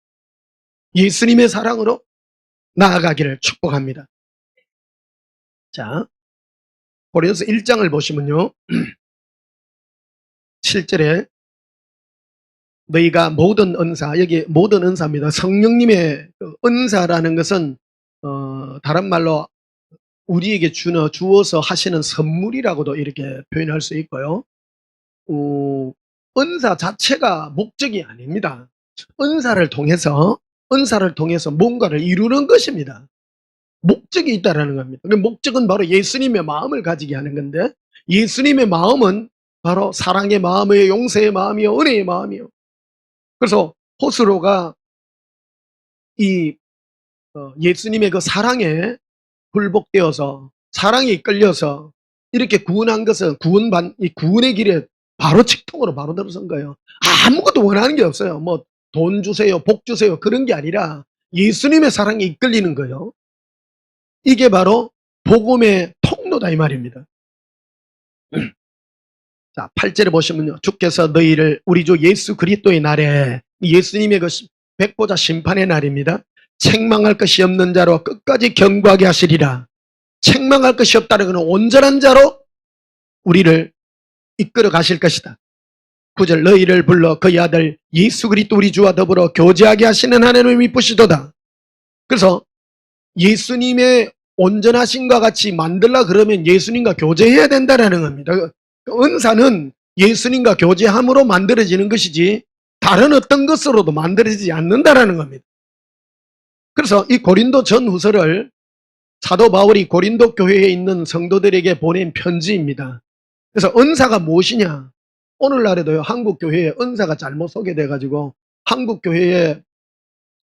예수님의 사랑으로 나아가기를 축복합니다. 자, 고린도서 1장을 보시면요. 7절에 너희가 모든 은사, 여기 모든 은사입니다. 성령님의 은사라는 것은 다른 말로 우리에게 주어서 하시는 선물이라고도 이렇게 표현할 수 있고요. 은사 자체가 목적이 아닙니다. 은사를 통해서 뭔가를 이루는 것입니다. 목적이 있다라는 겁니다. 그 목적은 바로 예수님의 마음을 가지게 하는 건데, 예수님의 마음은 바로 사랑의 마음이요, 용서의 마음이요, 은혜의 마음이요. 그래서 호스로가 이 예수님의 그 사랑에 굴복되어서 사랑에 이끌려서 이렇게 구원한 것은 이 구원의 길에 바로 직통으로 바로 들어선 거예요. 아무것도 원하는 게 없어요. 뭐 돈 주세요, 복 주세요, 그런 게 아니라 예수님의 사랑에 이끌리는 거예요. 이게 바로 복음의 통로다 이 말입니다. 자, 8절에 보시면요. 주께서 너희를 우리 주 예수 그리스도의 날에, 예수님의 그 백보자 심판의 날입니다. 책망할 것이 없는 자로 끝까지 경고하게 하시리라. 책망할 것이 없다는 것은 온전한 자로 우리를 이끌어 가실 것이다. 9절 너희를 불러 그의 아들 예수 그리스도 우리 주와 더불어 교제하게 하시는 하나님을 미쁘시도다. 그래서 예수님의 온전하심과 같이 만들라 그러면 예수님과 교제해야 된다는 겁니다. 은사는 예수님과 교제함으로 만들어지는 것이지 다른 어떤 것으로도 만들어지지 않는다는 겁니다. 그래서 이 고린도 전후서를 사도 바울이 고린도 교회에 있는 성도들에게 보낸 편지입니다. 그래서 은사가 무엇이냐? 오늘날에도요, 한국 교회에 은사가 잘못 소개돼가지고 한국 교회에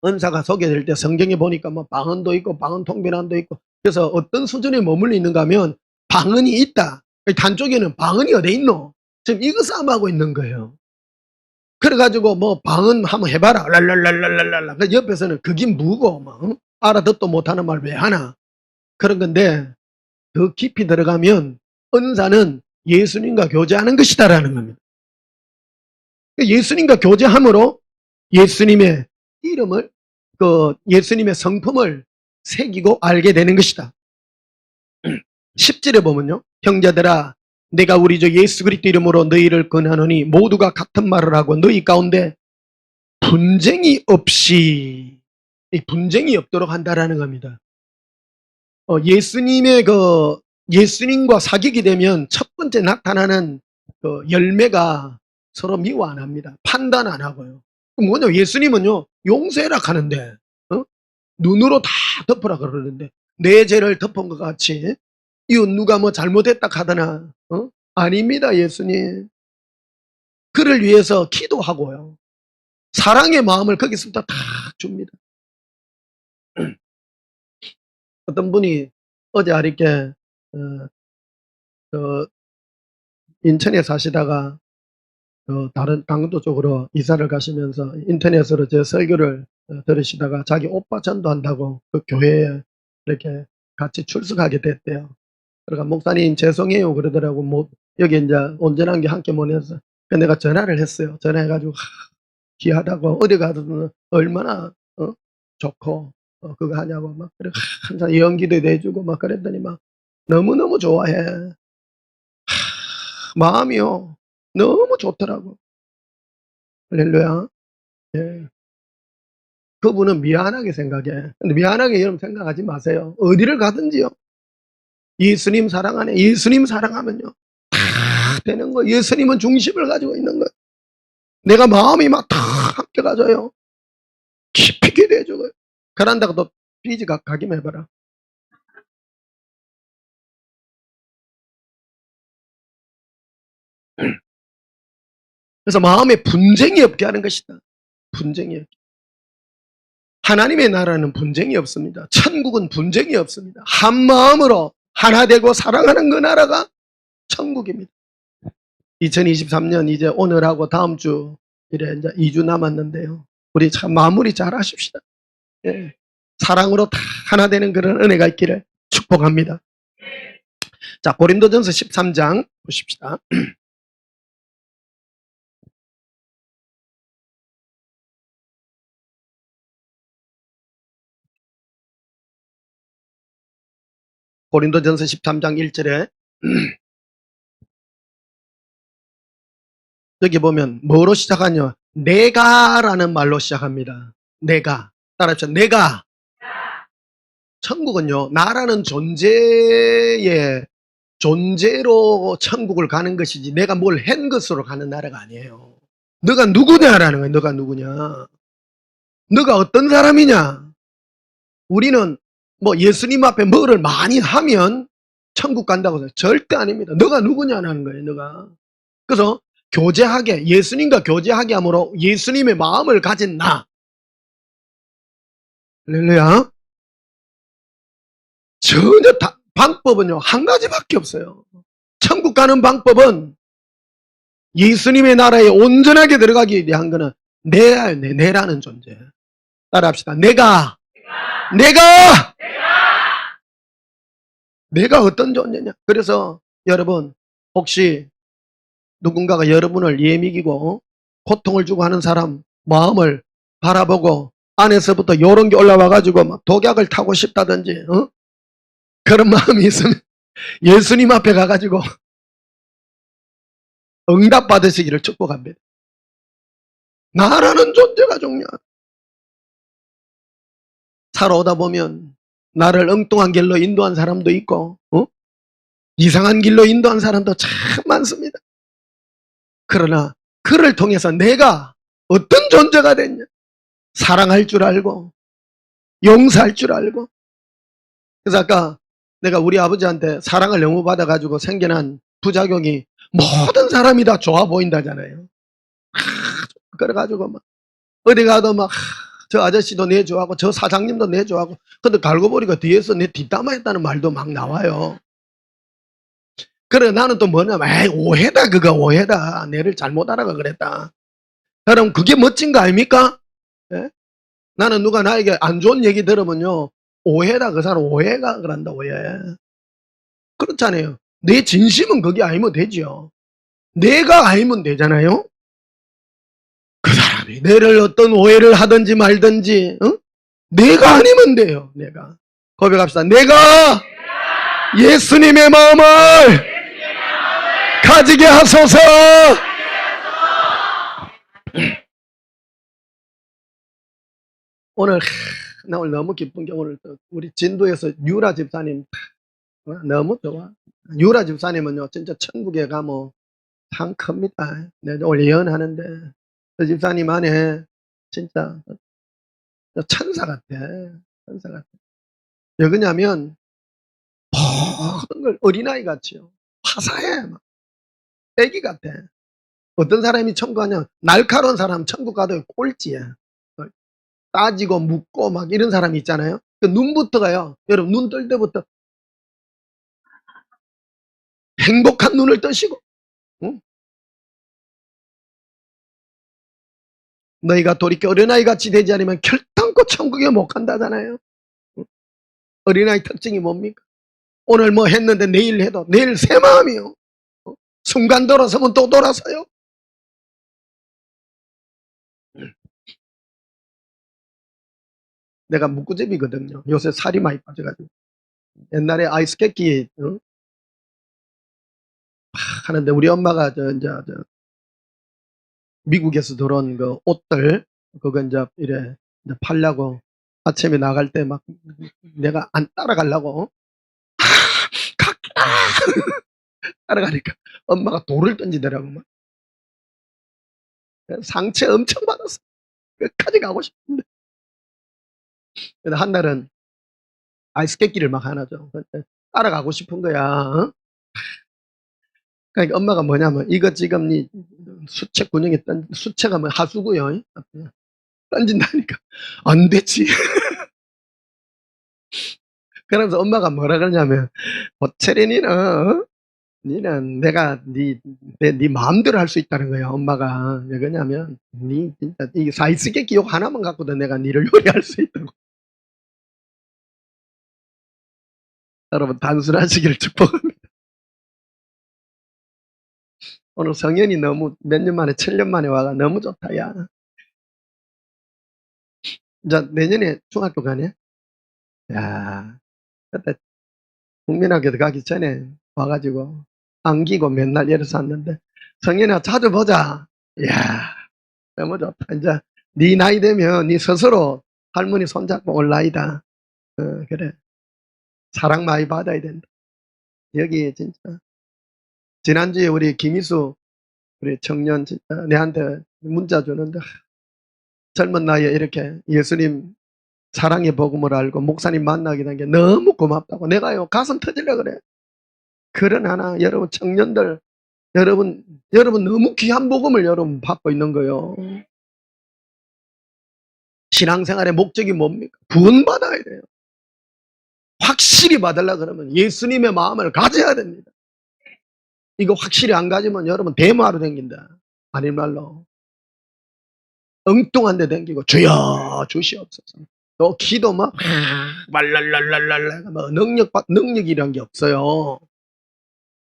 은사가 소개될 때 성경에 보니까 뭐 방언도 있고 방언 통변함도 있고, 그래서 어떤 수준에 머물러 있는가 하면 방언이 있다. 단쪽에는 방언이 어디 있노? 지금 이거 싸움하고 있는 거예요. 그래가지고 뭐 방언 한번 해봐라. 랄랄랄랄랄랄라. 그 옆에서는 그게 뭐고 뭐 알아듣도 못하는 말 왜 하나? 그런 건데 더 깊이 들어가면 은사는 예수님과 교제하는 것이다라는 겁니다. 예수님과 교제함으로 예수님의 이름을, 예수님의 성품을 새기고 알게 되는 것이다. 10절에 보면요. 형제들아 내가 우리 주 예수 그리스도 이름으로 너희를 권하노니 모두가 같은 말을 하고 너희 가운데 분쟁이 없이 이 분쟁이 없도록 한다라는 겁니다. 예수님과 사귀게 되면 첫 번째 나타나는 그 열매가 서로 미워 안 합니다. 판단 안 하고요. 뭐냐, 예수님은요, 용서해라 하는데, 눈으로 다 덮으라 그러는데, 내 죄를 덮은 것 같이, 이웃 누가 뭐 잘못했다 하더나, 아닙니다, 예수님. 그를 위해서 기도하고요. 사랑의 마음을 거기서부터 다 줍니다. 어떤 분이 어제 아리께, 인천에 사시다가, 다른 강도 쪽으로 이사를 가시면서 인터넷으로 제 설교를 들으시다가 자기 오빠 전도한다고 그 교회에 이렇게 같이 출석하게 됐대요. 그러니까 목사님 죄송해요 그러더라고. 뭐 여기 이제 온전한 게 함께 모여서 내가 전화를 했어요. 전화해가지고 귀하다고 어디 가도 얼마나 좋고 그거 하냐고 막 그래 항상 연기도 내주고 막 그랬더니 막 너무너무 좋아해. 마음이요 너무 좋더라고. 할렐루야. 예. 그분은 미안하게 생각해. 근데 미안하게 여러분 생각하지 마세요. 어디를 가든지요. 예수님 사랑 안에 예수님 사랑하면요. 다 되는 거예요. 예수님은 중심을 가지고 있는 거예요. 내가 마음이 막 다 함께 가져요. 깊이 기대해주고요. 그런다고 또 삐지가 가기만 해봐라. 그래서 마음에 분쟁이 없게 하는 것이다. 분쟁이 없게. 하나님의 나라는 분쟁이 없습니다. 천국은 분쟁이 없습니다. 한 마음으로 하나 되고 사랑하는 그 나라가 천국입니다. 2023년 이제 오늘하고 다음 주 이래 이제 2주 남았는데요. 우리 참 마무리 잘 하십시다. 예. 사랑으로 다 하나 되는 그런 은혜가 있기를 축복합니다. 자, 고린도전서 13장 보십시다. 고린도전서 13장 1절에 여기 보면 뭐로 시작하냐? 내가라는 말로 시작합니다. 내가. 따라합시다. 내가. 천국은요, 나라는 존재로 천국을 가는 것이지 내가 뭘 한 것으로 가는 나라가 아니에요. 너가 누구냐라는 거예요. 너가 누구냐. 너가 어떤 사람이냐. 우리는 뭐 예수님 앞에 뭐를 많이 하면 천국 간다고 해서 절대 아닙니다. 너가 누구냐는 거예요. 너가. 그래서 교제하게, 예수님과 교제하게 함으로 예수님의 마음을 가진 나. 할렐루야. 전혀 방법은요 한 가지밖에 없어요. 천국 가는 방법은 예수님의 나라에 온전하게 들어가기 위한 거는 내라는 존재. 따라합시다. 내가 어떤 존재냐. 그래서 여러분 혹시 누군가가 여러분을 예미기고 고통을 주고 하는 사람 마음을 바라보고 안에서부터 요런 게 올라와가지고 막 독약을 타고 싶다든지 그런 마음이 있으면 예수님 앞에 가가지고 응답 받으시기를 축복합니다. 나라는 존재가 중요하다. 살아오다 보면 나를 엉뚱한 길로 인도한 사람도 있고 이상한 길로 인도한 사람도 참 많습니다. 그러나 그를 통해서 내가 어떤 존재가 됐냐. 사랑할 줄 알고 용서할 줄 알고. 그래서 아까 내가 우리 아버지한테 사랑을 너무 받아가지고 생겨난 부작용이 모든 사람이 다 좋아 보인다잖아요. 그래가지고 막 어디 가도 막 저 아저씨도 내 좋아하고 저 사장님도 내 좋아하고 근데 갈고 보니까 뒤에서 내 뒷담화했다는 말도 막 나와요. 그래 나는 또 뭐냐면 에이 오해다 그거 오해다 내를 잘못 알아가 그랬다. 그럼 그게 멋진 거 아닙니까? 예? 나는 누가 나에게 안 좋은 얘기 들으면요 오해다 그 사람 오해가 그런다 오해. 그렇잖아요. 내 진심은 그게 아니면 되죠. 내가 아니면 되잖아요. 그 사람이 내를 어떤 오해를 하든지 말든지 내가 아니면 돼요. 내가 고백합시다. 내가 예수님의 마음을 가지게 하소서. 오늘 나 오늘 너무 기쁜 게 오늘 또 우리 진도에서 유라 집사님 너무 좋아. 유라 집사님은요 진짜 천국에 가면 상 큽니다. 내가 오늘 예언하는데 그 집사님 안에 진짜 천사 같아. 천사 같아. 왜 그러냐면 모든 걸 어린아이 같이요. 화사해. 막. 애기 같아. 어떤 사람이 천국 가냐 날카로운 사람 천국 가도 꼴찌야. 따지고 묻고 막 이런 사람이 있잖아요. 그 눈부터가요. 여러분 눈 뜰 때부터 행복한 눈을 뜨시고 응? 너희가 돌이켜 어린아이 같이 되지 않으면 결단코 천국에 못 간다잖아요. 응? 어린아이 특징이 뭡니까? 오늘 뭐 했는데 내일 해도 내일 새 마음이요. 순간 돌아서면 또 돌아서요. 내가 묵구집이거든요. 요새 살이 많이 빠져가지고 옛날에 아이스케키 하는데 우리 엄마가 저 미국에서 들어온 그 옷들 그거 이제 이래 이제 팔려고 아침에 나갈 때 막 내가 안 따라가려고 따라가니까 엄마가 돌을 던지더라고 막. 상처 엄청 받았어. 끝까지 가고 싶은데. 근데 한 날은 아이스케키를 막 하나죠. 따라가고 싶은 거야. 어? 그러니까 엄마가 뭐냐면 이거 지금 네 수채 근육에 수채가 뭐 하수구요. 던진다니까 안 됐지. 그러면서 엄마가 뭐라 그러냐면 보채린이는 니는 내가 네 마음대로 할 수 있다는 거야. 엄마가 왜 그러냐면 니 진짜 이 사이스케 기억 하나만 갖고도 내가 니를 요리할 수 있다고. 여러분 단순하시기를 축복합니다. 오늘 성현이 너무 몇 년 만에 7년 만에 와가 너무 좋다 야. 이제 내년에 중학교 가네. 야 그때 국민학교 가기 전에 와가지고 안기고 맨날 이래서 왔는데 성현아 자주 보자. 이야 너무 좋다. 이제 네 나이 되면 네 스스로 할머니 손잡고 올 나이다. 그래 사랑 많이 받아야 된다. 여기 진짜 지난주에 우리 김희수 우리 청년 진짜 내한테 문자 주는데 젊은 나이에 이렇게 예수님 사랑의 복음을 알고 목사님 만나게 된 게 너무 고맙다고. 내가요 가슴 터질려 그래. 그런 하나 여러분 청년들 여러분 너무 귀한 복음을 여러분 받고 있는 거요. 신앙생활의 목적이 뭡니까? 구원받아야 돼요. 확실히 받으려 그러면 예수님의 마음을 가져야 됩니다. 이거 확실히 안 가지면 여러분 데모하러 다닌다. 아닌 말로 엉뚱한 데 다니고 주여 주시옵소서. 또 기도 막 말랄랄랄랄라 뭐 능력이란 게 없어요.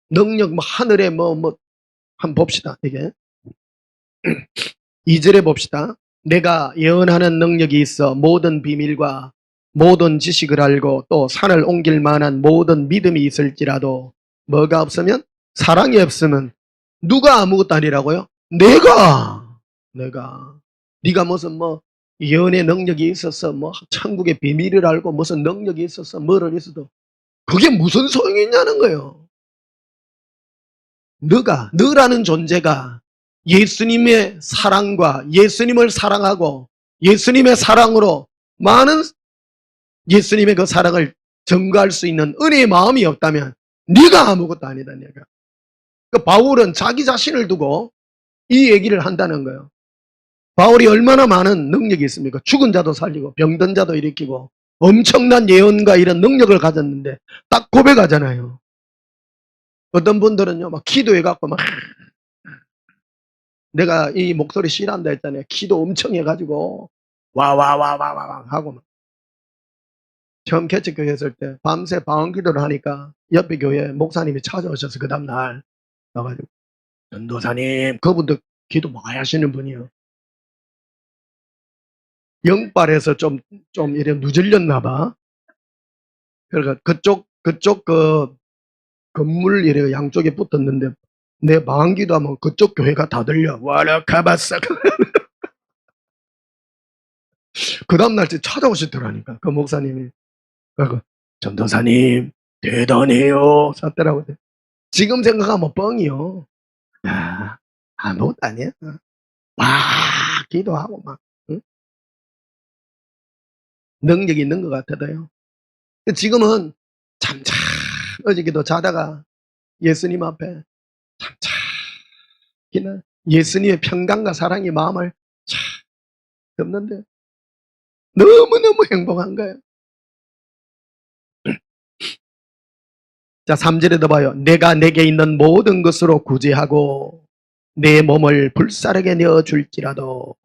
능력 뭐 하늘에 뭐 한번 봅시다. 이게 2절에 봅시다. 내가 예언하는 능력이 있어 모든 비밀과 모든 지식을 알고 또 산을 옮길 만한 모든 믿음이 있을지라도 뭐가 없으면 사랑이 없으면 누가 아무것도 아니라고요? 내가 네가 무슨 뭐 예언의 능력이 있어서 뭐 천국의 비밀을 알고 무슨 능력이 있어서 뭐를 있어도 그게 무슨 소용이 있냐는 거예요. 너라는 존재가 예수님의 사랑과 예수님을 사랑하고 예수님의 사랑으로 많은 예수님의 그 사랑을 증거할 수 있는 은혜의 마음이 없다면 네가 아무것도 아니다. 내가. 그 바울은 자기 자신을 두고 이 얘기를 한다는 거예요. 바울이 얼마나 많은 능력이 있습니까? 죽은 자도 살리고 병든 자도 일으키고 엄청난 예언과 이런 능력을 가졌는데 딱 고백하잖아요. 어떤 분들은요 막 기도해갖고 막 내가 이 목소리 싫어한다 했잖아요. 기도 엄청 해가지고 와와와와와 하고 막. 처음 개척교회 했을 때 밤새 방언기도를 하니까 옆에 교회 목사님이 찾아오셔서 그 다음날 나가지고 전도사님 그분도 기도 많이 하시는 분이요. 영빨에서 좀 이래 누질렸나 봐. 그러니까 그쪽 그 건물 이래 양쪽에 붙었는데 내 방언기도 하면 그쪽 교회가 다 들려. 와라 카바사 그 다음날 찾아오시더라니까. 그 목사님이. 그래서 전도사님 대단해요. 샀더라고요. 지금 생각하면 뻥이요. 야, 아무것도 아니야. 막 기도하고 막 응? 능력이 있는 것 같아도요. 지금은 어저께도 자다가 예수님 앞에 참기는 예수님의 평강과 사랑이 마음을 참 덮는데 너무너무 행복한 거예요. 자, 3절에도 봐요. 내가 내게 있는 모든 것으로 구제하고 내 몸을 불사르게 내어줄지라도.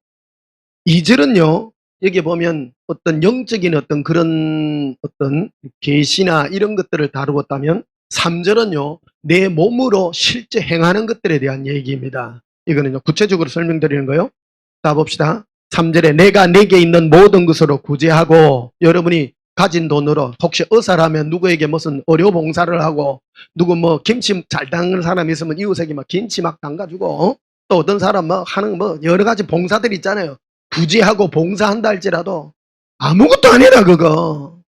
2절은요, 여기 보면 어떤 영적인 어떤 그런 어떤 계시나 이런 것들을 다루었다면 3절은요, 내 몸으로 실제 행하는 것들에 대한 얘기입니다. 이거는요, 구체적으로 설명드리는 거예요. 자, 봅시다. 3절에 내가 내게 있는 모든 것으로 구제하고, 여러분이 가진 돈으로 혹시 의사라면 누구에게 무슨 의료 봉사를 하고, 누구 뭐 김치 잘 담는 사람 있으면 이웃에게 막 김치 막 담가주고, 또 어떤 사람 뭐 하는 뭐 여러 가지 봉사들 있잖아요. 구제하고 봉사한다 할지라도 아무것도 아니라 그거.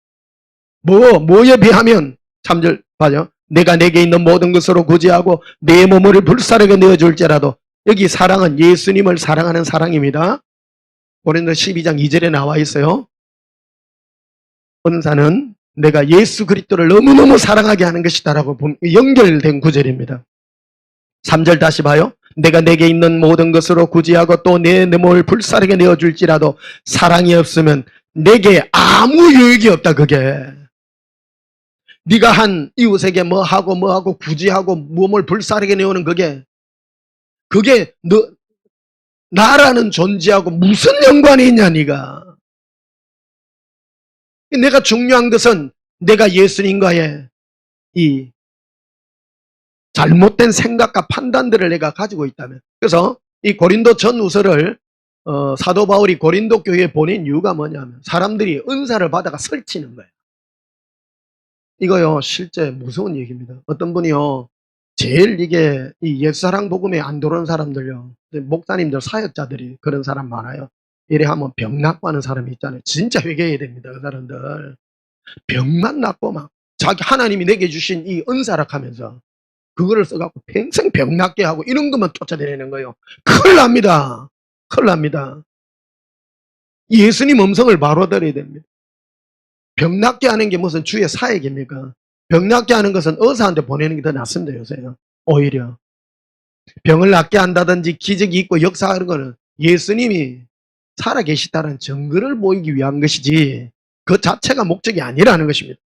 뭐에 비하면 3절 봐요. 내가 내게 있는 모든 것으로 구제하고 내 몸을 불사르게 내어줄지라도. 여기 사랑은 예수님을 사랑하는 사랑입니다. 고린도 12장 2절에 나와 있어요. 은사는 내가 예수 그리스도를 너무너무 사랑하게 하는 것이다라고 연결된 구절입니다. 3절 다시 봐요. 내가 내게 있는 모든 것으로 구제하고 또 내 몸을 불사르게 내어줄지라도 사랑이 없으면 내게 아무 유익이 없다. 그게 네가 한 이웃에게 뭐하고 구제하고 몸을 불사르게 내오는 그게 너 나라는 존재하고 무슨 연관이 있냐. 네가 내가 중요한 것은 내가 예수님과의 이 잘못된 생각과 판단들을 내가 가지고 있다면. 그래서 이 고린도 전후서를 사도 바울이 고린도 교회에 보낸 이유가 뭐냐면 사람들이 은사를 받아가 설치는 거예요. 이거요 실제 무서운 얘기입니다. 어떤 분이요 제일 이게 이 옛사랑 복음에 안 들어오는 사람들요, 목사님들 사역자들이 그런 사람 많아요. 이래 하면 병 낫고 하는 사람이 있잖아요. 진짜 회개해야 됩니다. 그 사람들 병만 낫고 막 자기 하나님이 내게 주신 이 은사라 하면서 그거를 써갖고 평생 병 낫게 하고 이런 것만 쫓아다니는 거예요. 큰일 납니다. 큰일 납니다. 예수님 음성을 바로 들어야 됩니다. 병 낫게 하는 게 무슨 주의 사역입니까? 병 낫게 하는 것은 의사한테 보내는 게 더 낫습니다. 요새요. 오히려 병을 낫게 한다든지 기적이 있고 역사하는 거는 예수님이 살아계시다는 증거를 보이기 위한 것이지 그 자체가 목적이 아니라는 것입니다.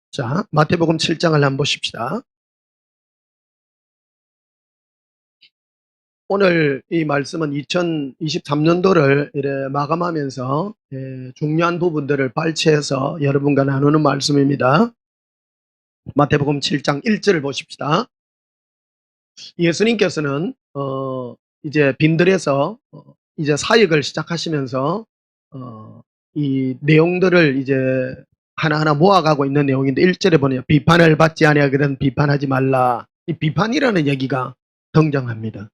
자, 마태복음 7장을 한번 보십시다. 오늘 이 말씀은 2023년도를 이래 마감하면서 중요한 부분들을 발췌해서 여러분과 나누는 말씀입니다. 마태복음 7장 1절을 보십시다. 예수님께서는 이제 빈들에서 이제 사역을 시작하시면서 이 내용들을 이제 하나하나 모아가고 있는 내용인데 1절에 보면 비판을 받지 아니하거든 비판하지 말라. 이 비판이라는 얘기가 등장합니다.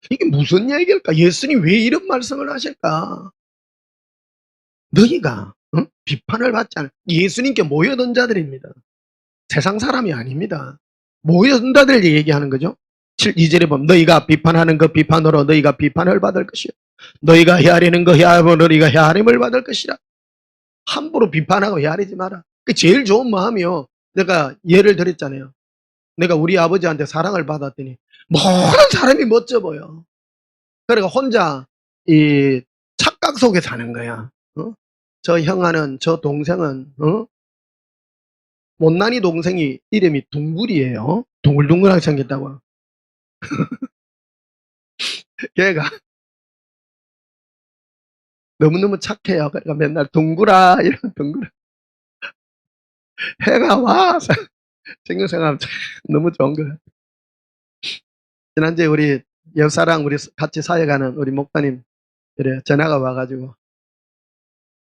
이게 무슨 얘기일까? 예수님 왜 이런 말씀을 하실까? 너희가 비판을 받지 않아. 예수님께 모여든 자들입니다. 세상 사람이 아닙니다. 모여든 자들 얘기하는 거죠. 2절에 보면 너희가 비판하는 그 비판으로 너희가 비판을 받을 것이요 너희가 헤아리는 그 헤아림으로 너희가 헤아림을 받을 것이라. 함부로 비판하고 헤아리지 마라. 그 제일 좋은 마음이요. 내가 예를 들었잖아요. 내가 우리 아버지한테 사랑을 받았더니 모든 사람이 멋져 보여. 그러니까 혼자 이 착각 속에 사는 거야. 저 형아는, 저 동생은 못난이 동생이 이름이 둥글이에요. 둥글둥글하게 생겼다고. 걔가 너무너무 착해요. 그러니까 맨날 둥글아 이런 둥글아. 해가 와 생각하면 너무 좋은 거야. 지난주에 우리 옆사랑 우리 같이 사역하는 우리 목사님 그래 전화가 와가지고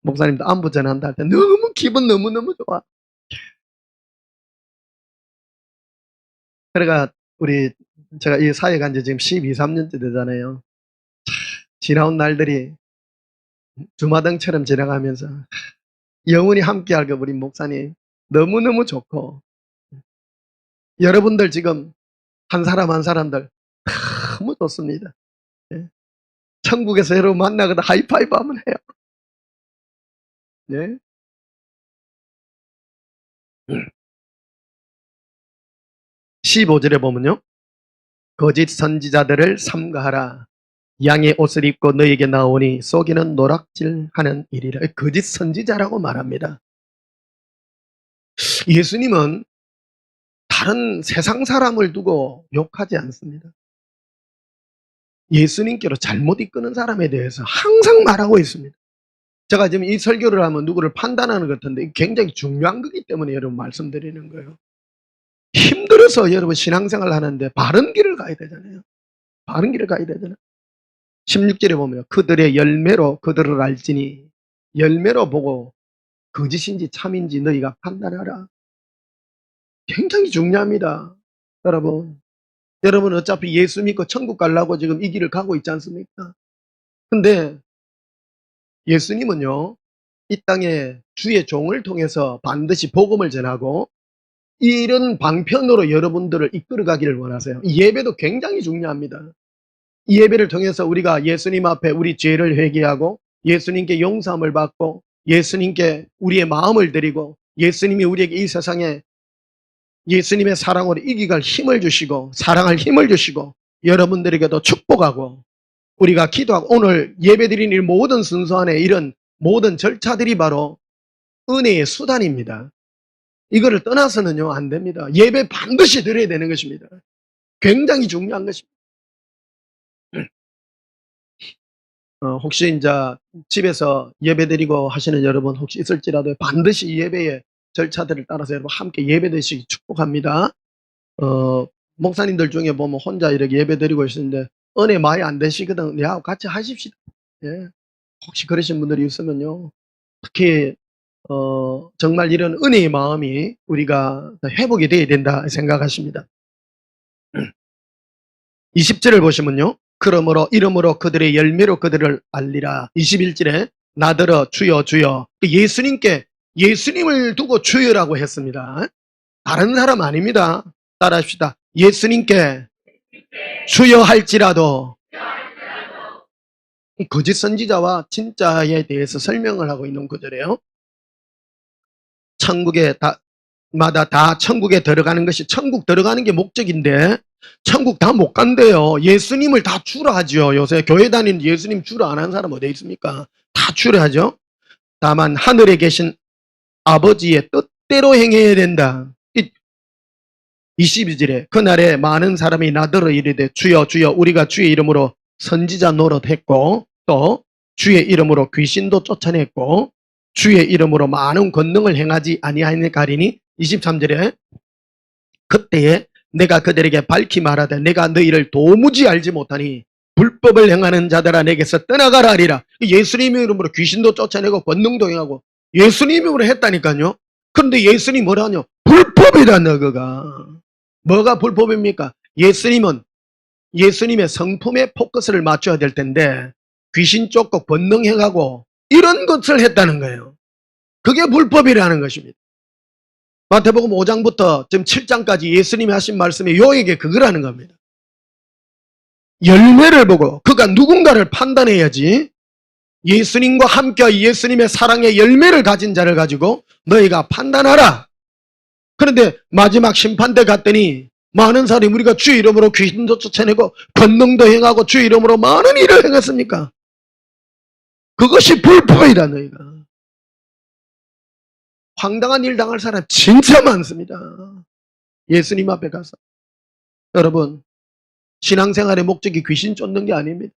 목사님도 안부 전한다 할 때 너무 기분 너무너무 좋아. 그러니까 우리 제가 이 사역한 지 지금 12, 13년째 되잖아요. 지나온 날들이 주마등처럼 지나가면서 영원히 함께할 그 우리 목사님 너무너무 좋고, 여러분들 지금 한 사람 한 사람들 너무 좋습니다. 예. 천국에서 여러분 만나거나 하이파이브 하면 해요. 예. 15절에 보면요, 거짓 선지자들을 삼가하라. 양의 옷을 입고 너에게 나오니 속이는 노락질하는 일이라. 거짓 선지자라고 말합니다. 예수님은 다른 세상 사람을 두고 욕하지 않습니다. 예수님께로 잘못 이끄는 사람에 대해서 항상 말하고 있습니다. 제가 지금 이 설교를 하면 누구를 판단하는 것 같은데 굉장히 중요한 거기 때문에 여러분 말씀드리는 거예요. 힘들어서 여러분 신앙생활 하는데 바른 길을 가야 되잖아요. 바른 길을 가야 되잖아요. 16절에 보면 그들의 열매로 그들을 알지니, 열매로 보고 거짓인지 참인지 너희가 판단하라. 굉장히 중요합니다. 여러분 어차피 예수 믿고 천국 가려고 지금 이 길을 가고 있지 않습니까? 근데 예수님은요, 이 땅에 주의 종을 통해서 반드시 복음을 전하고 이런 방편으로 여러분들을 이끌어가기를 원하세요. 이 예배도 굉장히 중요합니다. 이 예배를 통해서 우리가 예수님 앞에 우리 죄를 회개하고 예수님께 용서함을 받고 예수님께 우리의 마음을 드리고 예수님이 우리에게 이 세상에 예수님의 사랑으로 이기갈 힘을 주시고 사랑할 힘을 주시고 여러분들에게도 축복하고 우리가 기도하고 오늘 예배드린 이 모든 순서 안에 이런 모든 절차들이 바로 은혜의 수단입니다. 이거를 떠나서는요 안 됩니다. 예배 반드시 드려야 되는 것입니다. 굉장히 중요한 것입니다. 혹시 이제 집에서 예배드리고 하시는 여러분 혹시 있을지라도 반드시 예배의 절차들을 따라서 여러분 함께 예배드리시기 축복합니다. 목사님들 중에 보면 혼자 이렇게 예배드리고 있는데 은혜 많이 안 되시거든. 야, 같이 하십시다. 예. 혹시 그러신 분들이 있으면요. 특히 정말 이런 은혜의 마음이 우리가 회복이 되어야 된다 생각하십니다. 20절을 보시면요. 그러므로 이름으로 그들의 열매로 그들을 알리라. 21절에 나더러 주여 주여. 예수님을 두고 주여라고 했습니다. 다른 사람 아닙니다. 따라합시다. 예수님께 주여 할지라도. 거짓 선지자와 진짜에 대해서 설명을 하고 있는 구절이에요. 마다 다 천국에 들어가는 것이 천국 들어가는 게 목적인데 천국 다 못 간대요. 예수님을 다 주라 하죠. 요새 교회 다니는 예수님 주라 안 하는 사람 어디 있습니까? 다 주라 하죠. 다만 하늘에 계신 아버지의 뜻대로 행해야 된다. 22절에 그날에 많은 사람이 나더러 이르되 주여 주여 우리가 주의 이름으로 선지자 노릇했고 또 주의 이름으로 귀신도 쫓아냈고 주의 이름으로 많은 권능을 행하지 아니하니까리니 23절에 그때에 내가 그들에게 밝히 말하되 내가 너희를 도무지 알지 못하니 불법을 행하는 자들아 내게서 떠나가라 하리라. 예수님 이름으로 귀신도 쫓아내고 권능도 행하고 예수님 이름으로 했다니까요. 그런데 예수님 뭐라뇨? 불법이다 너가. 뭐가 불법입니까? 예수님은 예수님의 성품에 포커스를 맞춰야 될 텐데 귀신 쫓고 권능 행하고 이런 것을 했다는 거예요. 그게 불법이라는 것입니다. 마태복음 5장부터 지금 7장까지 예수님이 하신 말씀이 요에게 그거라는 겁니다. 열매를 보고 그가 누군가를 판단해야지. 예수님과 함께 예수님의 사랑의 열매를 가진 자를 가지고 너희가 판단하라. 그런데 마지막 심판대 갔더니 많은 사람이 우리가 주의 이름으로 귀신도 쫓아내고 권능도 행하고 주의 이름으로 많은 일을 행했습니까? 그것이 불법이다 너희가. 황당한 일 당할 사람 진짜 많습니다. 예수님 앞에 가서. 여러분 신앙생활의 목적이 귀신 쫓는 게 아닙니다.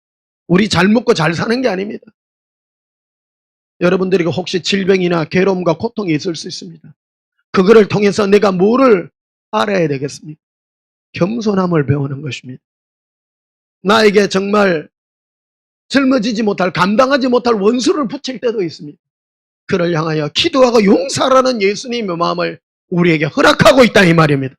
우리 잘 먹고 잘 사는 게 아닙니다. 여러분들에게 혹시 질병이나 괴로움과 고통이 있을 수 있습니다. 그거를 통해서 내가 뭐를 알아야 되겠습니까? 겸손함을 배우는 것입니다. 나에게 정말 젊어지지 못할 감당하지 못할 원수를 붙일 때도 있습니다. 그를 향하여 기도하고 용서하라는 예수님의 마음을 우리에게 허락하고 있다 이 말입니다.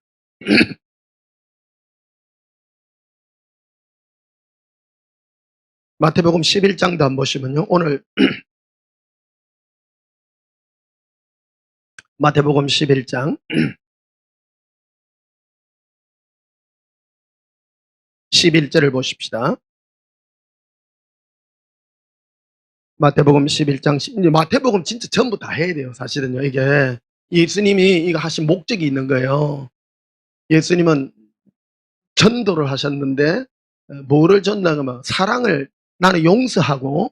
마태복음 11장도 한번 보시면요. 오늘 마태복음 11장 11절을 보십시다. 마태복음 11장 이제 마태복음 진짜 전부 다 해야 돼요. 사실은요. 이게 예수님이 이거 하신 목적이 있는 거예요. 예수님은 전도를 하셨는데 뭐를 전하면 사랑을 나는 용서하고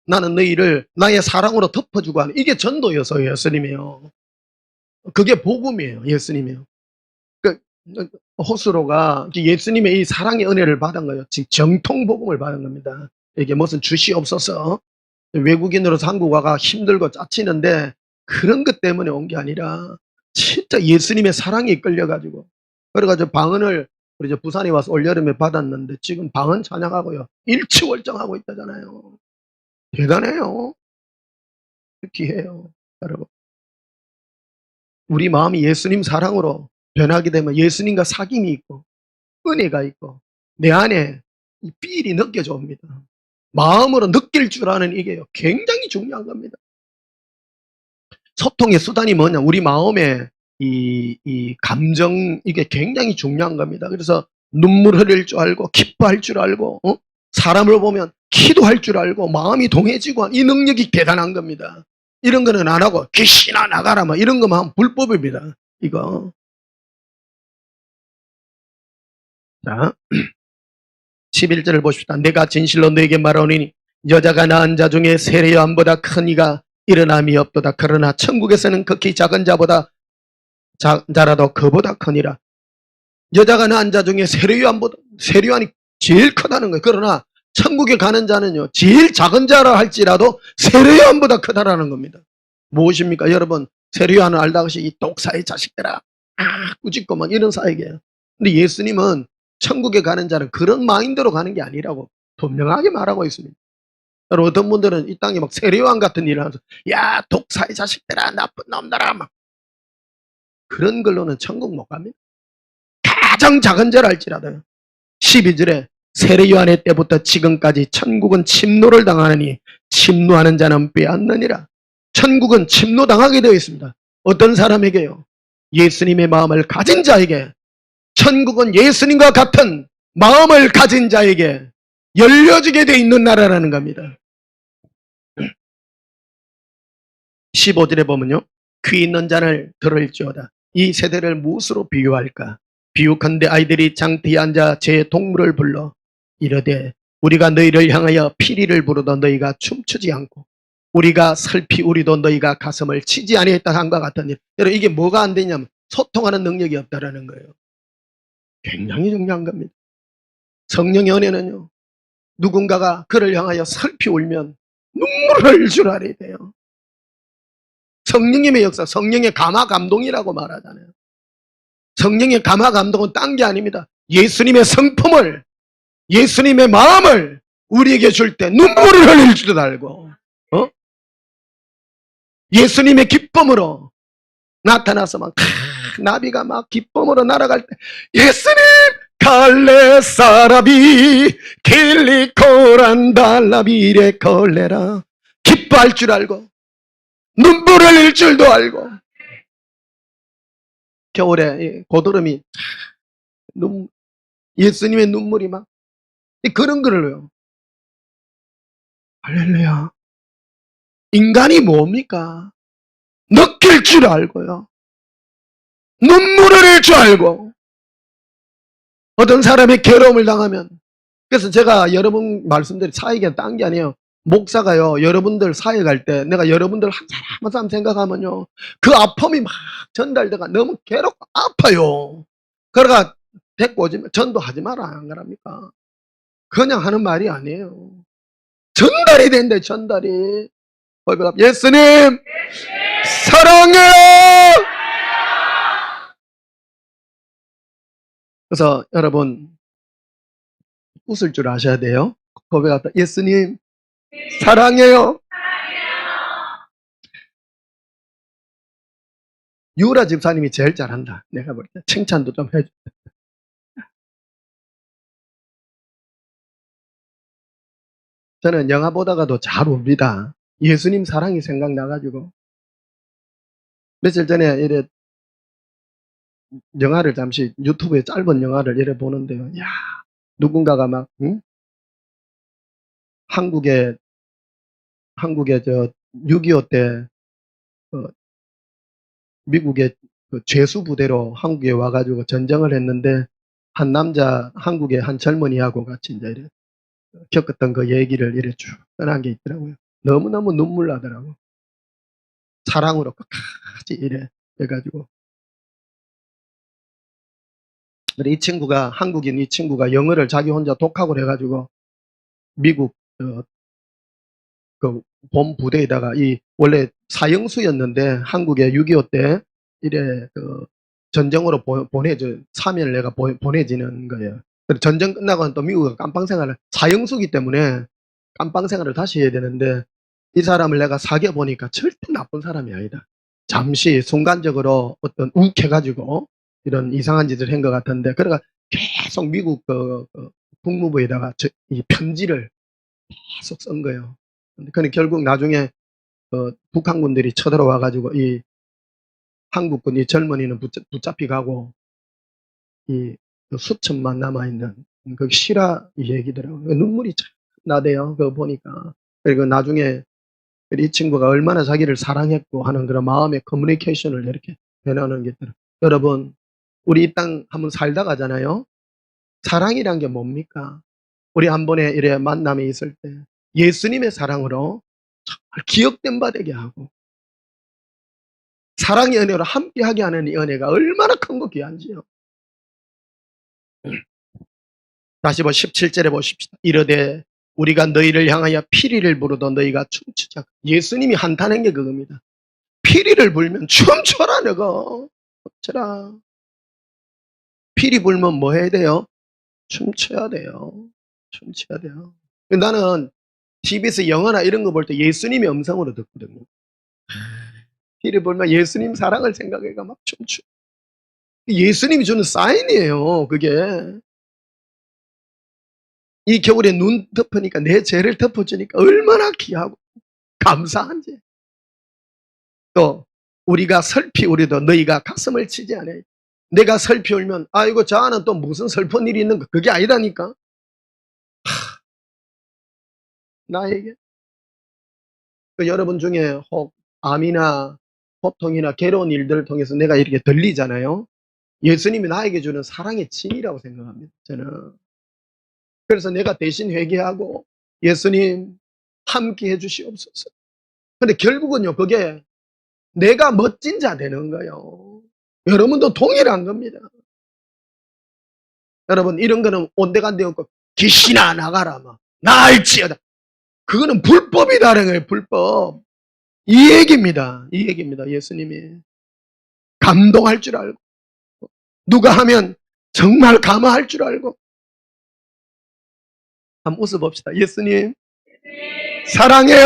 나는 너희를 나의 사랑으로 덮어주고 하는 이게 전도여서 예수님이에요. 그게 복음이에요. 예수님이요. 그 호스로가 예수님의 이 사랑의 은혜를 받은 거예요. 지금 정통 복음을 받은 겁니다. 이게 무슨 주시 없어서 외국인으로서 한국 와가 힘들고 짜치는데 그런 것 때문에 온 게 아니라 진짜 예수님의 사랑에 이끌려가지고 그래가지고 방언을 우리 저 부산에 와서 올여름에 받았는데 지금 방언 찬양하고요. 일치월장하고 있다잖아요. 대단해요. 귀해요. 여러분. 우리 마음이 예수님 사랑으로 변하게 되면 예수님과 사귐이 있고 은혜가 있고 내 안에 이 필이 느껴져 옵니다. 마음으로 느낄 줄 아는 이게 굉장히 중요한 겁니다. 소통의 수단이 뭐냐? 우리 마음의 이 감정, 이게 굉장히 중요한 겁니다. 그래서 눈물 흘릴 줄 알고, 기뻐할 줄 알고, 사람을 보면 기도할 줄 알고, 마음이 동해지고, 이 능력이 대단한 겁니다. 이런 거는 안 하고, 귀신아 나가라, 막 이런 거만 하면 불법입니다. 이거. 자, 11절을 보십시다. 내가 진실로 너에게 말하노니, 여자가 낳은 자 중에 세례 요한보다 큰 이가 일어남이 없도다. 그러나 천국에서는 극히 작은 자보다 자라도 그보다 크니라. 여자가 낳은 자 중에 세례요한이 제일 크다는 거예요. 그러나 천국에 가는 자는요, 제일 작은 자라 할지라도 세례요한보다 크다라는 겁니다. 무엇입니까? 여러분, 세례요한을 알다시피 이 독사의 자식들아, 꾸짖고 막 이런 사역이에요. 근데 예수님은 천국에 가는 자는 그런 마인드로 가는 게 아니라고 분명하게 말하고 있습니다. 여러분, 어떤 분들은 이 땅에 막 세례요한 같은 일을 하면서 야 독사의 자식들아, 나쁜 놈들아, 막 그런 걸로는 천국 못 갑니다. 가장 작은 자라 할지라도요. 12절에 세례 요한의 때부터 지금까지 천국은 침노를 당하느니 침노하는 자는 빼앗느니라. 천국은 침노당하게 되어 있습니다. 어떤 사람에게요? 예수님의 마음을 가진 자에게. 천국은 예수님과 같은 마음을 가진 자에게 열려지게 되어 있는 나라라는 겁니다. 15절에 보면요, 귀 있는 자를 들을지어다. 이 세대를 무엇으로 비유할까? 비유컨대 아이들이 장대에 앉아 제 동물을 불러 이르되 우리가 너희를 향하여 피리를 부르던 너희가 춤추지 않고 우리가 슬피 우리도 너희가 가슴을 치지 아니했다 한과 같은 일. 여러분, 이게 뭐가 안 되냐면 소통하는 능력이 없다라는 거예요. 굉장히 중요한 겁니다. 성령의 은혜는요, 누군가가 그를 향하여 슬피 울면 눈물을 흘릴 줄 알아야 돼요. 성령님의 역사, 성령의 감화 감동이라고 말하잖아요. 성령의 감화 감동은 딴 게 아닙니다. 예수님의 성품을, 예수님의 마음을 우리에게 줄 때 눈물을 흘릴 줄도 알고, 예수님의 기쁨으로 나타나서 막 나비가 막 기쁨으로 날아갈 때 예수님 갈래 사라비 킬리코란 달라비레 걸레라 기뻐할 줄 알고 눈물을 흘릴 줄도 알고 겨울에 고드름이 예수님의 눈물이 막 그런 거를요. 할렐루야. 인간이 뭡니까? 느낄 줄 알고요. 눈물을 흘릴 줄 알고 어떤 사람이 괴로움을 당하면 그래서 제가 여러분 말씀드린 사역이 딴 게 아니에요. 목사가요, 여러분들 사역할 때 내가 여러분들 한 사람 한 사람 생각하면요, 그 아픔이 막 전달돼가 너무 괴롭고 아파요. 그러니까 데리고 오지만 전도하지 마라 안 그럽니까? 그냥 하는 말이 아니에요. 전달이 된대. 전달이. 예수님 사랑해요. 그래서 여러분 웃을 줄 아셔야 돼요. 고백하다 예수님 사랑해요. 유라 집사님이 제일 잘한다. 내가 볼 때 칭찬도 좀 해줘. 저는 영화 보다가도 잘 웁니다. 예수님 사랑이 생각나가지고. 며칠 전에 이래 영화를 잠시 유튜브에 짧은 영화를 이래 보는데요. 야, 누군가가 막 한국의 저 6.25 때 미국의 그 죄수 부대로 한국에 와가지고 전쟁을 했는데 한 남자 한국의 한 젊은이하고 같이 이제 이래 겪었던 그 얘기를 이래 쭉 떠난 게 있더라고요. 너무너무 눈물 나더라고. 사랑으로 끝까지 이래 해가지고. 근데 이 친구가 한국인 이 친구가 영어를 자기 혼자 독학을 해가지고 미국 그 본부대에다가 이 원래 사형수였는데 한국에 6.25 때 이래 그 전쟁으로 보내져 사면을 내가 보내지는 거예요. 그래서 전쟁 끝나고는 또 미국에 깜빵 생활을 사형수기 때문에 깜빵 생활을 다시 해야 되는데 이 사람을 내가 사귀어 보니까 절대 나쁜 사람이 아니다. 잠시 순간적으로 어떤 욱해가지고 이런 이상한 짓을 한 것 같은데 그래가 계속 미국 국무부에다가 이 편지를 계속 쓴 거예요. 근데 결국 나중에 북한군들이 쳐들어와 가지고 이 한국군 이 젊은이는 붙잡히 가고 이 수천만 남아있는 그 실화 얘기더라고요. 눈물이 참 나대요. 그거 보니까. 그리고 나중에 이 친구가 얼마나 자기를 사랑했고 하는 그런 마음의 커뮤니케이션을 이렇게 해나가는 게 있더라고요. 여러분, 우리 이 땅 한번 살다 가잖아요. 사랑이란 게 뭡니까? 우리 한 번에 이래 만남이 있을 때 예수님의 사랑으로 정말 기억된 바 되게 하고 사랑의 은혜로 함께하게 하는 이 은혜가 얼마나 큰 거 귀한지요. 다시 17절에 보십시다. 이르되 우리가 너희를 향하여 피리를 부르던 너희가 춤추자. 예수님이 한탄한 게 그겁니다. 피리를 불면 춤춰라 너가. 춤춰라. 피리 불면 뭐 해야 돼요? 춤춰야 돼요. 춤춰야 돼요. 나는 TV에서 영화나 이런 거 볼 때 예수님의 음성으로 듣거든요. 피리 불면 예수님 사랑을 생각해가 막 춤추. 예수님이 주는 사인이에요. 그게. 이 겨울에 눈 덮으니까 내 죄를 덮어주니까 얼마나 귀하고 감사한지. 또 우리가 슬피 우리도 너희가 가슴을 치지 않아요. 내가 슬피 울면 아이고 저 안은 또 무슨 슬픈 일이 있는가 그게 아니다니까. 나에게 여러분 중에 혹 암이나 고통이나 괴로운 일들을 통해서 내가 이렇게 들리잖아요. 예수님이 나에게 주는 사랑의 진이라고 생각합니다. 저는. 그래서 내가 대신 회개하고 예수님 함께 해주시옵소서. 근데 결국은요 그게 내가 멋진 자 되는 거예요. 여러분도 동일한 겁니다. 여러분 이런 거는 온데간데 없고 귀신아 나가라 막 나을지어다. 그거는 불법이다라는 거예요. 불법. 이 얘기입니다. 이 얘기입니다. 예수님이 감동할 줄 알고 누가 하면 정말 감화할 줄 알고 한번 웃어봅시다. 예수님 사랑해요.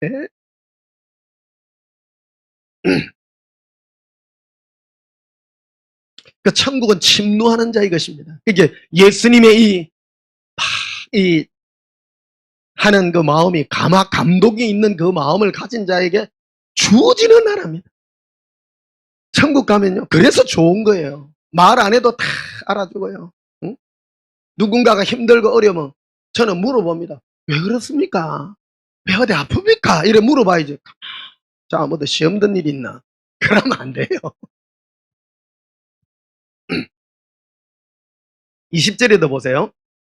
네? 그 천국은 침노하는 자의 것입니다. 이게 예수님의 이 하는 그 마음이 감독이 있는 그 마음을 가진 자에게 주어지는 나라입니다. 천국 가면요. 그래서 좋은 거예요. 말 안 해도 다 알아주고요. 응? 누군가가 힘들고 어려우면 저는 물어봅니다. 왜 그렇습니까? 왜 어디 아픕니까? 이래 물어봐야지. 자, 뭐 더 시험 든 일 있나? 그러면 안 돼요. 20절에도 보세요.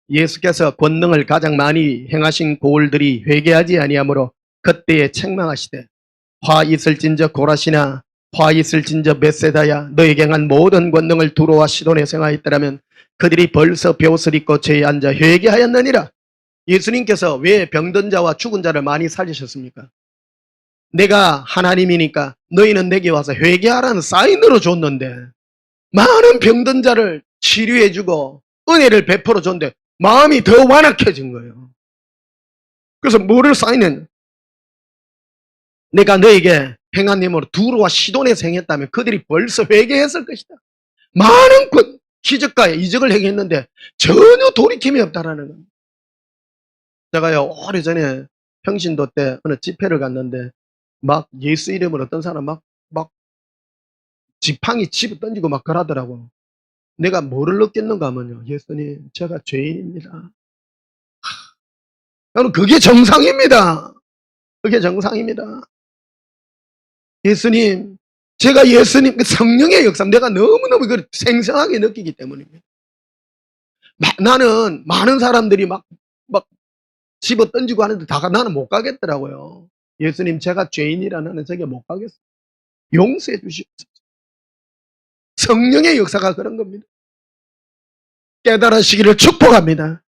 예수께서 권능을 가장 많이 행하신 고을들이 회개하지 아니하므로 그때에 책망하시되 화 있을진저 고라시나 화 있을진저 벳세다야 너에게 행한 모든 권능을 두로와 시돈에 행하였더라면 그들이 벌써 벼옷을 입고 죄에 앉아 회개하였느니라. 예수님께서 왜 병든 자와 죽은 자를 많이 살리셨습니까? 내가 하나님이니까 너희는 내게 와서 회개하라는 사인으로 줬는데 많은 병든 자를 치료해주고 은혜를 베풀어 줬는데 마음이 더 완악해진 거예요. 그래서 뭐를 사인했냐? 내가 너에게 행한 힘으로 두루와 시돈에서 행했다면 그들이 벌써 회개했을 것이다. 많은 기적과 이적을 행했는데 전혀 돌이킴이 없다라는 겁니다. 제가요, 오래전에 평신도 때 어느 집회를 갔는데 막 예수 이름으로 어떤 사람 막 지팡이 집어 던지고 막 그러더라고. 내가 뭐를 느꼈는가 하면요. 예수님, 제가 죄인입니다. 여러분, 그게 정상입니다. 그게 정상입니다. 예수님, 제가 예수님, 그 성령의 역사, 내가 너무너무 그걸 생생하게 느끼기 때문입니다. 나는 많은 사람들이 막 집어 던지고 하는데 나는 못 가겠더라고요. 예수님, 제가 죄인이라는 저게 못 가겠어요. 용서해 주시옵소서. 성령의 역사가 그런 겁니다. 깨달으시기를 축복합니다.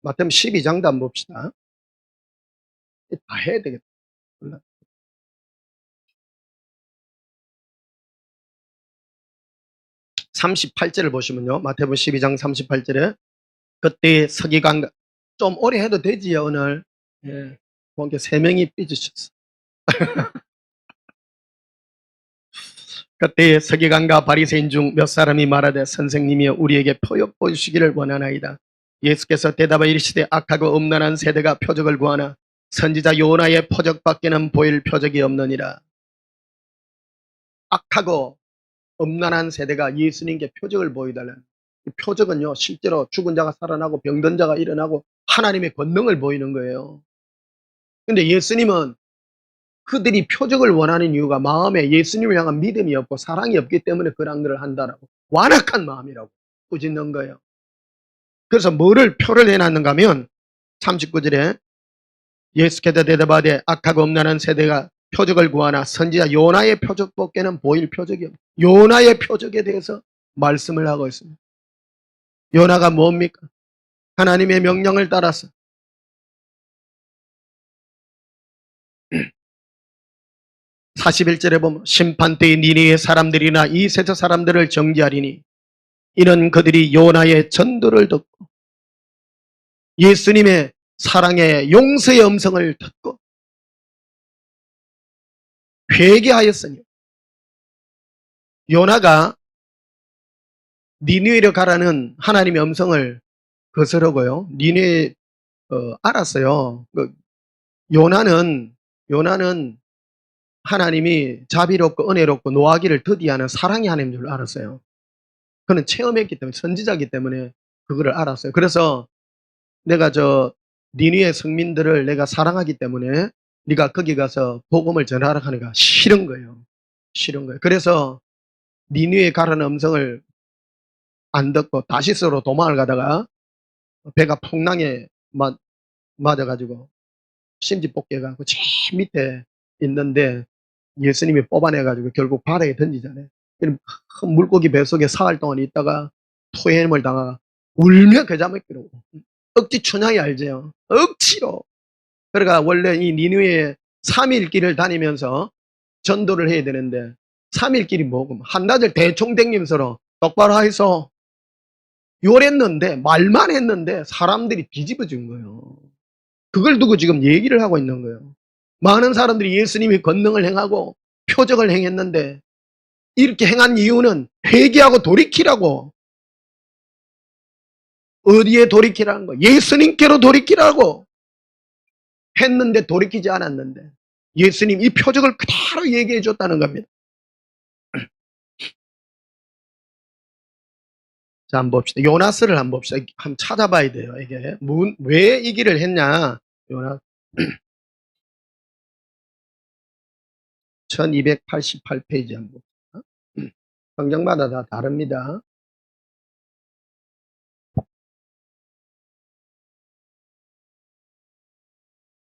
마태복음 12장도 한번 봅시다. 다 해야 되겠다. 38절을 보시면요. 마태복음 12장 38절에 그때 서기관과 좀 오래 해도 되지요, 오늘. 예. 보니까 3명이 삐지셨어. 그때 서기관과 바리새인 중 몇 사람이 말하되 선생님이여 우리에게 표적 보여주시기를 원하나이다. 예수께서 대답하여 이르시되 악하고 음란한 세대가 표적을 구하나 선지자 요나의 표적밖에는 보일 표적이 없느니라. 악하고 음란한 세대가 예수님께 표적을 보여달라는. 이 표적은요, 실제로 죽은 자가 살아나고 병든 자가 일어나고 하나님의 권능을 보이는 거예요. 근데 예수님은 그들이 표적을 원하는 이유가 마음에 예수님을 향한 믿음이 없고 사랑이 없기 때문에 그런 일을 한다라고. 완악한 마음이라고 꾸짖는 거예요. 그래서 뭐를 표를 해놨는가 하면 39절에 예수께서 대답하되 악하고 음란한 세대가 표적을 구하나 선지자 요나의 표적밖에는 보일 표적이 없다. 요나의 표적에 대해서 말씀을 하고 있습니다. 요나가 뭡니까? 하나님의 명령을 따라서 41절에 보면 심판 때에 니네의 사람들이나 이 세대 사람들을 정죄하리니 이는 그들이 요나의 전도를 듣고 예수님의 사랑의 용서의 음성을 듣고 회개하였으니. 요나가 니느웨로 가라는 하나님의 음성을 거스르고요. 니느웨 알았어요. 요나는 하나님이 자비롭고 은혜롭고 노하기를 더디하는 사랑의 하나님인 줄 알았어요. 그는 체험했기 때문에, 선지자이기 때문에 그거를 알았어요. 그래서 내가 니느웨 성민들을 내가 사랑하기 때문에 네가 거기 가서 복음을 전하라 하니까 싫은 거예요. 싫은 거예요. 그래서 니느웨 가라는 음성을 안 듣고 다시스로 도망을 가다가 배가 풍랑에 맞아가지고 심지폭격해가지고 제일 밑에 있는데 예수님이 뽑아내가지고 결국 바다에 던지잖아요. 그럼 큰 물고기 뱃속에 사흘 동안 있다가 토해냄을 당하가 울며 겨자먹기로 억지 춘향이 알죠? 억지로. 그러니까 원래 이 니느웨 3일 길을 다니면서 전도를 해야 되는데 3일 길이 뭐고 한나절 대충 댕기면서 똑바로 하이소 요랬는데 말만 했는데 사람들이 뒤집어진 거예요. 그걸 두고 지금 얘기를 하고 있는 거예요. 많은 사람들이 예수님이 권능을 행하고 표적을 행했는데 이렇게 행한 이유는 회개하고 돌이키라고. 어디에 돌이키라는 거? 예수님께로 돌이키라고 했는데 돌이키지 않았는데 예수님 이 표적을 그대로 얘기해 줬다는 겁니다. 자, 한번 봅시다. 요나스를 한번 봅시다. 한번 찾아봐야 돼요. 이게 왜 이 길을 했냐? 요나 1288페이지 한번 봅시다. 성경마다 다 다릅니다.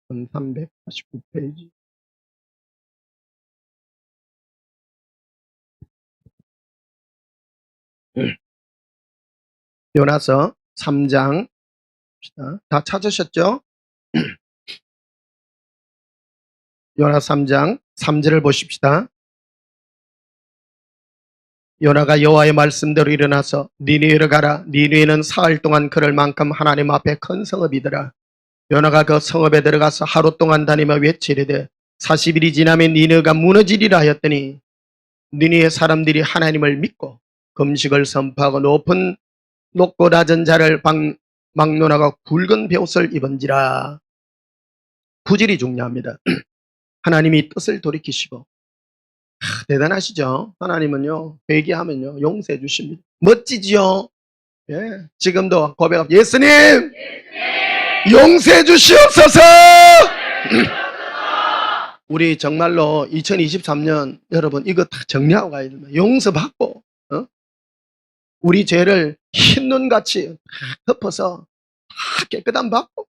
1389페이지. 요나서 3장 다 찾으셨죠? 요나 3장 3절을 보십시다. 요나가 여호와의 말씀대로 일어나서 니느웨로 가라. 니느웨는 사흘 동안 그럴 만큼 하나님 앞에 큰 성읍이더라. 요나가 그 성읍에 들어가서 하루 동안 다니며 외치르되 40일이 지나면 니느가 무너지리라 하였더니 니느의 사람들이 하나님을 믿고 금식을 선포하고 높고 낮은 자를 막론하고 굵은 베옷을 입은지라. 구질이 중요합니다. 하나님이 뜻을 돌이키시고 대단하시죠? 하나님은요 회개하면요 용서해 주십니다. 멋지지요? 예, 지금도 고백합니다. 예수님 용서해 주시옵소서. 우리 정말로 2023년 여러분 이거 다 정리하고 가야 됩니다. 용서받고 우리 죄를 흰눈같이 덮어서 다 깨끗함 받고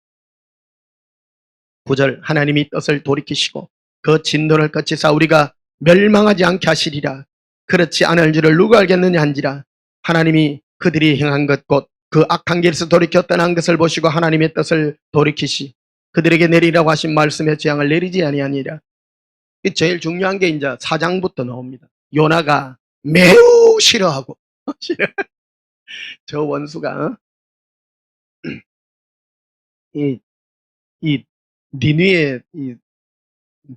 9절 하나님이 뜻을 돌이키시고 그 진노를 거치사 우리가 멸망하지 않게 하시리라. 그렇지 않을 줄을 누가 알겠느냐 한지라. 하나님이 그들이 행한 것 곧 그 악한 길에서 돌이켜 떠난 것을 보시고 하나님의 뜻을 돌이키시 그들에게 내리라고 하신 말씀의 재앙을 내리지 아니하니라. 제일 중요한 게 이제 4장부터 나옵니다. 요나가 매우 싫어하고 저 원수가 이 니느의 이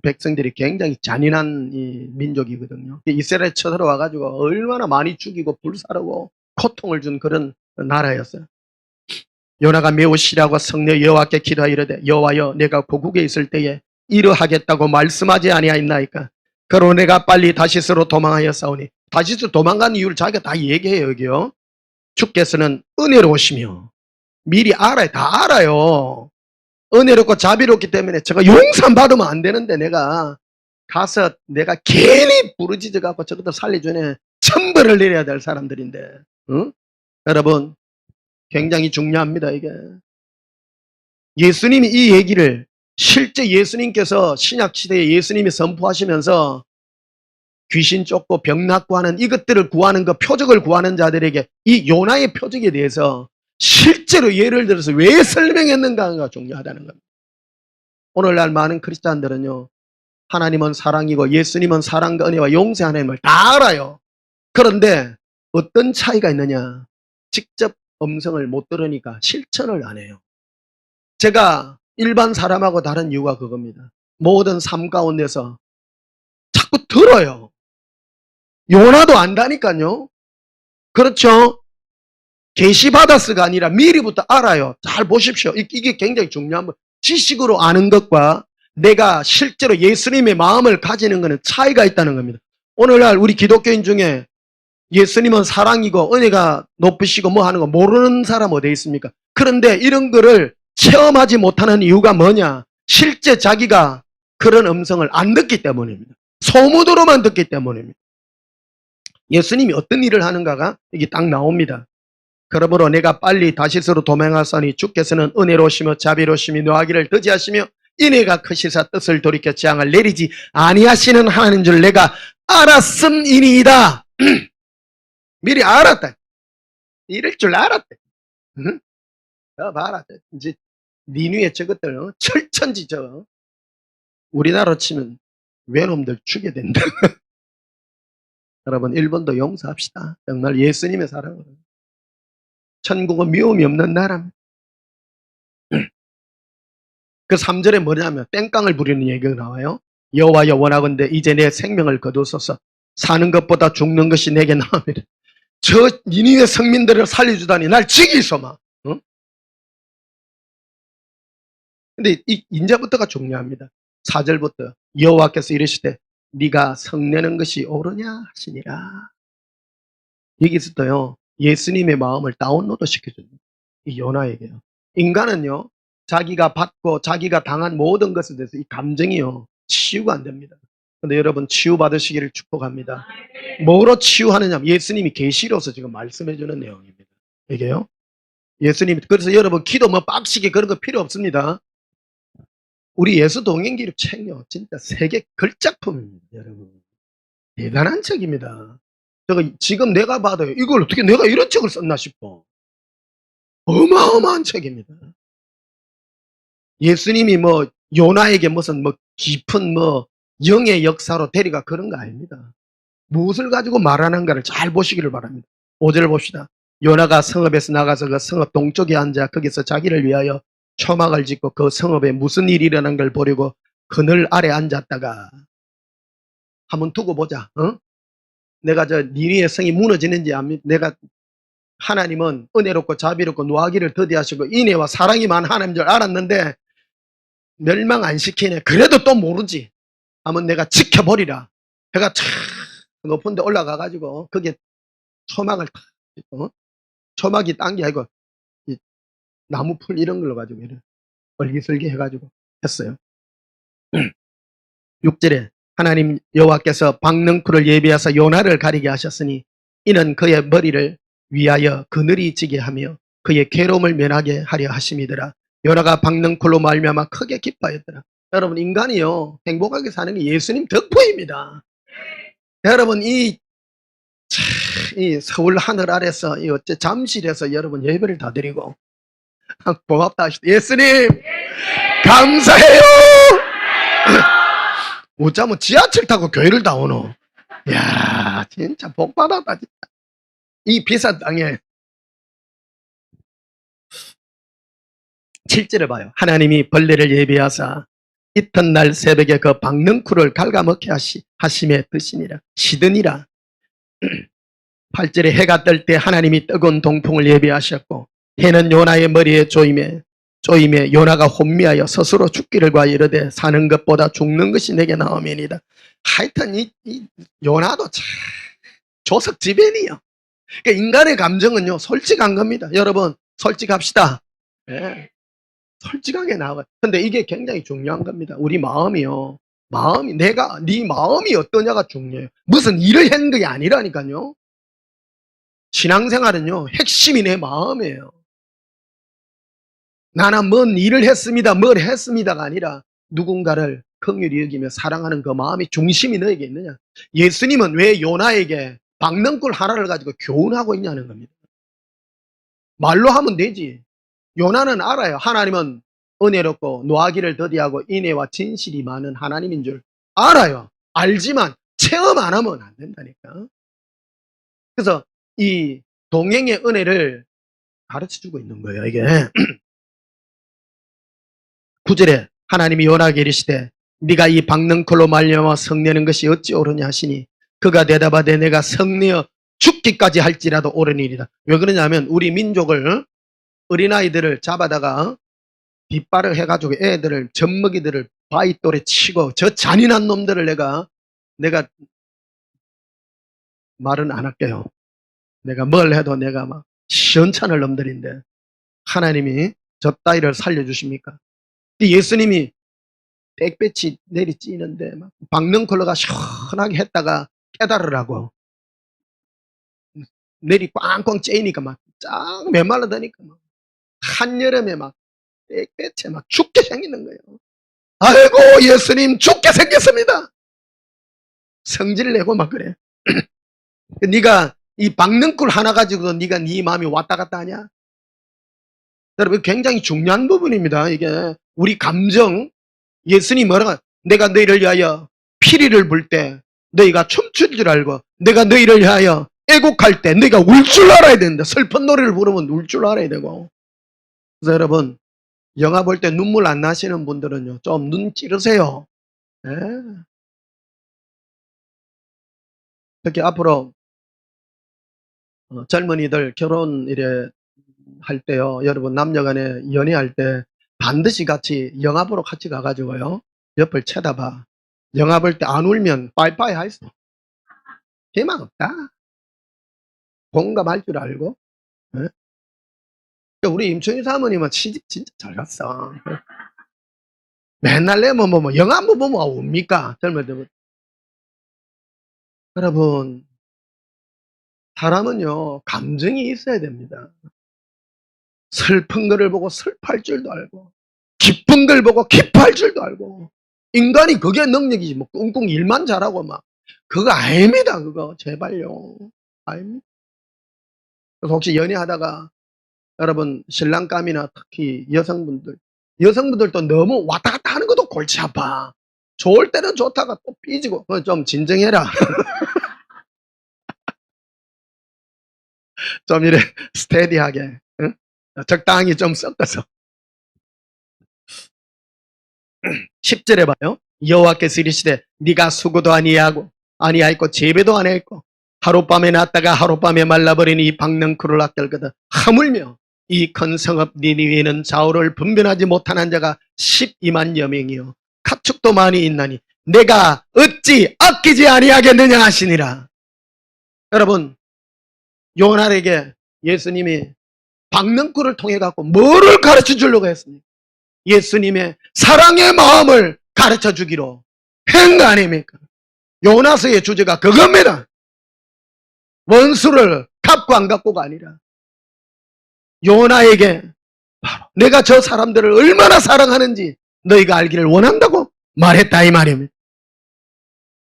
백성들이 굉장히 잔인한 이 민족이거든요. 이스라엘 쳐들어와 가지고 얼마나 많이 죽이고 불사르고 고통을 준 그런 나라였어요. 요나가 매우 싫어하고 성내 여호와께 기도하여 이르되 여호와여 내가 고국에 있을 때에 이러하겠다고 말씀하지 아니하였나이까. 그러므로 내가 빨리 다시스로 도망하여 싸우니 다시스 도망간 이유를 자기가 다 얘기해요. 여기요. 주께서는 은혜로우시며 미리 알아요. 다 알아요. 은혜롭고 자비롭기 때문에 제가 용서 받으면 안 되는데 내가 가서 내가 괜히 부르짖어 갖고 저것들 살려주네 천벌을 내려야 될 사람들인데 응? 여러분 굉장히 중요합니다. 이게 예수님이 이 얘기를 실제 예수님께서 신약시대에 예수님이 선포하시면서 귀신 쫓고 병 낫고 하는 이것들을 구하는 그 표적을 구하는 자들에게 이 요나의 표적에 대해서 실제로 예를 들어서 왜 설명했는가가 중요하다는 겁니다. 오늘날 많은 크리스찬들은요 하나님은 사랑이고 예수님은 사랑과 은혜와 용서 하나님을 다 알아요. 그런데 어떤 차이가 있느냐, 직접 음성을 못 들으니까 실천을 안 해요. 제가 일반 사람하고 다른 이유가 그겁니다. 모든 삶 가운데서 자꾸 들어요. 요나도 안다니까요. 그렇죠? 계시받았어가 아니라 미리부터 알아요. 잘 보십시오. 이게 굉장히 중요한 거예요. 지식으로 아는 것과 내가 실제로 예수님의 마음을 가지는 것은 차이가 있다는 겁니다. 오늘날 우리 기독교인 중에 예수님은 사랑이고 은혜가 높으시고 뭐 하는 거 모르는 사람 어디 있습니까? 그런데 이런 거를 체험하지 못하는 이유가 뭐냐? 실제 자기가 그런 음성을 안 듣기 때문입니다. 소문으로만 듣기 때문입니다. 예수님이 어떤 일을 하는가가 이게 딱 나옵니다. 그러므로 내가 빨리 다시스로 도망하사니 주께서는 은혜로우시며 자비로우시며 노하기를 더디하시며 인애가 크시사 뜻을 돌이켜 재앙을 내리지 아니하시는 하나님인 줄 내가 알았음이니이다. 미리 알았다. 이럴 줄 알았다. 응? 봐라. 이제 니누의 저것들 철천지 우리나라로 치면 외놈들 죽게 된다. 여러분 일본도 용서합시다. 정말 예수님의 사랑으로. 천국은 미움이 없는 나라입니다. 그 3절에 뭐냐면 땡깡을 부리는 얘기가 나와요. 여호와여 원하건대 이제 내 생명을 거두소서. 사는 것보다 죽는 것이 내게 나으리라. 저 니니의 성민들을 살려주다니 날 죽이소마. 응? 근데 인자부터가 중요합니다. 4절부터 여호와께서 이르시되 네가 성내는 것이 옳으냐 하시니라. 여기서도요 예수님의 마음을 다운로드 시켜줍니다. 이 요나에게요. 인간은요 자기가 받고 자기가 당한 모든 것에 대해서 이 감정이요 치유가 안 됩니다. 근데 여러분 치유받으시기를 축복합니다. 뭐로 치유하느냐? 예수님이 계시로서 지금 말씀해 주는 내용입니다. 이게요. 예수님이 그래서 여러분 기도 뭐 빡시게 그런 거 필요 없습니다. 우리 예수 동행기록 책요 진짜 세계 걸작품입니다. 여러분 대단한 책입니다. 제가 지금 내가 봐도요 이걸 어떻게 내가 이런 책을 썼나 싶어. 어마어마한 책입니다. 예수님이 뭐 요나에게 무슨 뭐 깊은 뭐 영의 역사로 데려가 그런 거 아닙니다. 무엇을 가지고 말하는가를 잘 보시기를 바랍니다. 5절 봅시다. 요나가 성읍에서 나가서 그 성읍 동쪽에 앉아 거기서 자기를 위하여 초막을 짓고 그 성읍에 무슨 일이 일어난 걸 보려고 그늘 아래 앉았다가 한번 두고 보자. 내가 니리의 성이 무너지는지 내가 하나님은 은혜롭고 자비롭고 노하기를 더디하시고 인애와 사랑이 많은 하나님인 줄 알았는데 멸망 안 시키네. 그래도 또 모르지. 하면 내가 지켜보리라. 해가 탁 높은 데 올라가 가지고 거기에 초막을 탁 짓고 초막이 딴 게 아니고 이 나무 풀 이런 걸로 가지고 이렇게 얼기설기 해가지고 했어요. 6절에 하나님 여호와께서 박능풀을 예비하사 요나를 가리게 하셨으니 이는 그의 머리를 위하여 그늘이 지게 하며 그의 괴로움을 면하게 하려 하심이더라. 요나가 박능풀로 말미암아 크게 기뻐하였더라. 여러분, 인간이요 행복하게 사는 게 예수님 덕분입니다. 여러분, 이 서울 하늘 아래서 이 어째 잠실에서 여러분 예배를 다 드리고 고맙다 하시다. 예수님 감사해요. 어쩌면 지하철 타고 교회를 다 오노. 이야, 진짜 복 받았다 진짜. 이 비싼 땅에 7절을 봐요. 하나님이 벌레를 예비하사 이튿날 새벽에 그 박능쿨을 갉아먹게 하심에 드시니라. 시드니라. 8절에 해가 뜰 때 하나님이 뜨거운 동풍을 예비하셨고 해는 요나의 머리에 조임에 요나가 혼미하여 스스로 죽기를 구하여 이르되 사는 것보다 죽는 것이 내게 나음이니이다. 하여튼 이 요나도 참 조석지변이요. 그러니까 인간의 감정은요 솔직한 겁니다. 여러분 솔직합시다. 네. 솔직하게 나와. 근데 이게 굉장히 중요한 겁니다. 우리 마음이요. 네 마음이 어떠냐가 중요해요. 무슨 일을 한 게 아니라니까요. 신앙생활은요 핵심이 내 마음이에요. 나는 뭔 일을 했습니다, 뭘 했습니다가 아니라 누군가를 긍휼히 여기며 사랑하는 그 마음이 중심이 너에게 있느냐. 예수님은 왜 요나에게 박능꿀 하나를 가지고 교훈하고 있냐는 겁니다. 말로 하면 되지. 요나는 알아요. 하나님은 은혜롭고 노하기를 더디하고 인애와 진실이 많은 하나님인 줄 알아요. 알지만 체험 안 하면 안 된다니까. 그래서 이 동행의 은혜를 가르쳐주고 있는 거예요. 이게 9절에 하나님이 요나에게 이르시되 네가 이 박능쿨로 말미암아 성내는 것이 어찌 옳으냐 하시니 그가 대답하되 내가 성내어 죽기까지 할지라도 옳으니이다. 왜 그러냐면 우리 민족을 어린아이들을 잡아다가 뒷발을 해가지고 애들을 젖먹이들을 바위돌에 치고 저 잔인한 놈들을 내가 말은 안 할게요. 내가 뭘 해도 내가 막 시원찮을 놈들인데 하나님이 저 따위를 살려주십니까? 예수님이 빽빽이 내리찌는데 막 박능콜로가 시원하게 했다가 깨달으라고 내리 꽝꽝 째니까 막 쫙 메말라다니까 막 한여름에 막 빽빽해 막 죽게 생기는 거예요. 아이고 예수님 죽게 생겼습니다. 성질 내고 막 그래. 네가 이 박능쿨 하나 가지고 네가 네 마음이 왔다 갔다 하냐? 여러분 굉장히 중요한 부분입니다. 이게 우리 감정. 예수님 뭐라고 내가 너희를 위하여 피리를 불 때 너희가 춤출 줄 알고 내가 너희를 위하여 애곡할 때 너희가 울 줄 알아야 된다. 슬픈 노래를 부르면 울 줄 알아야 되고. 그래서 여러분 영화 볼 때 눈물 안 나시는 분들은요 좀 눈 찌르세요. 예. 특히 앞으로 젊은이들 결혼 이래 할 때요 여러분 남녀간에 연애할 때 반드시 같이 영화 보러 같이 가가지고요 옆을 쳐다봐. 영화 볼 때 안 울면 빠이빠이 하있어. 희망 없다. 공감할 줄 알고. 예? 우리 임춘희 사모님은 시집 진짜 잘 갔어. 맨날 내면 뭐 영화 한번 보면 옵니까? 젊은이들. 여러분 사람은요 감정이 있어야 됩니다. 슬픈 거를 보고 슬퍼할 줄도 알고 기쁜 걸 보고 기뻐할 줄도 알고. 인간이 그게 능력이지 뭐 꿍꿍 일만 잘하고 막 그거 아닙니다. 그거 제발요. 아닙니다. 그래서 혹시 연애하다가 여러분 신랑감이나 특히 여성분들도 너무 왔다 갔다 하는 것도 골치 아파. 좋을 때는 좋다가 또 삐지고 그거 좀 진정해라. 좀 이래 스테디하게 응? 적당히 좀 섞어서 10절에 봐요. 여호와께서 이르시되 네가 수고도 아니하였고 재배도 아니하였고 하룻밤에 났다가 하룻밤에 말라버리니 이 박능쿨을 아낄거든. 하물며 이 큰 성읍 니니웨는 좌우를 분별하지 못한 자가 12만여 명이요 가축도 많이 있나니 내가 어찌 아끼지 아니하겠느냐 하시니라. 여러분, 요한에게 예수님이 박능쿨을 통해 갖고 뭐를 가르쳐 주려고 했습니까? 예수님의 사랑의 마음을 가르쳐 주기로 한 거 아닙니까? 요나서의 주제가 그겁니다. 원수를 갚고 안 갚고가 아니라 요나에게 바로 내가 저 사람들을 얼마나 사랑하는지 너희가 알기를 원한다고 말했다 이 말입니다.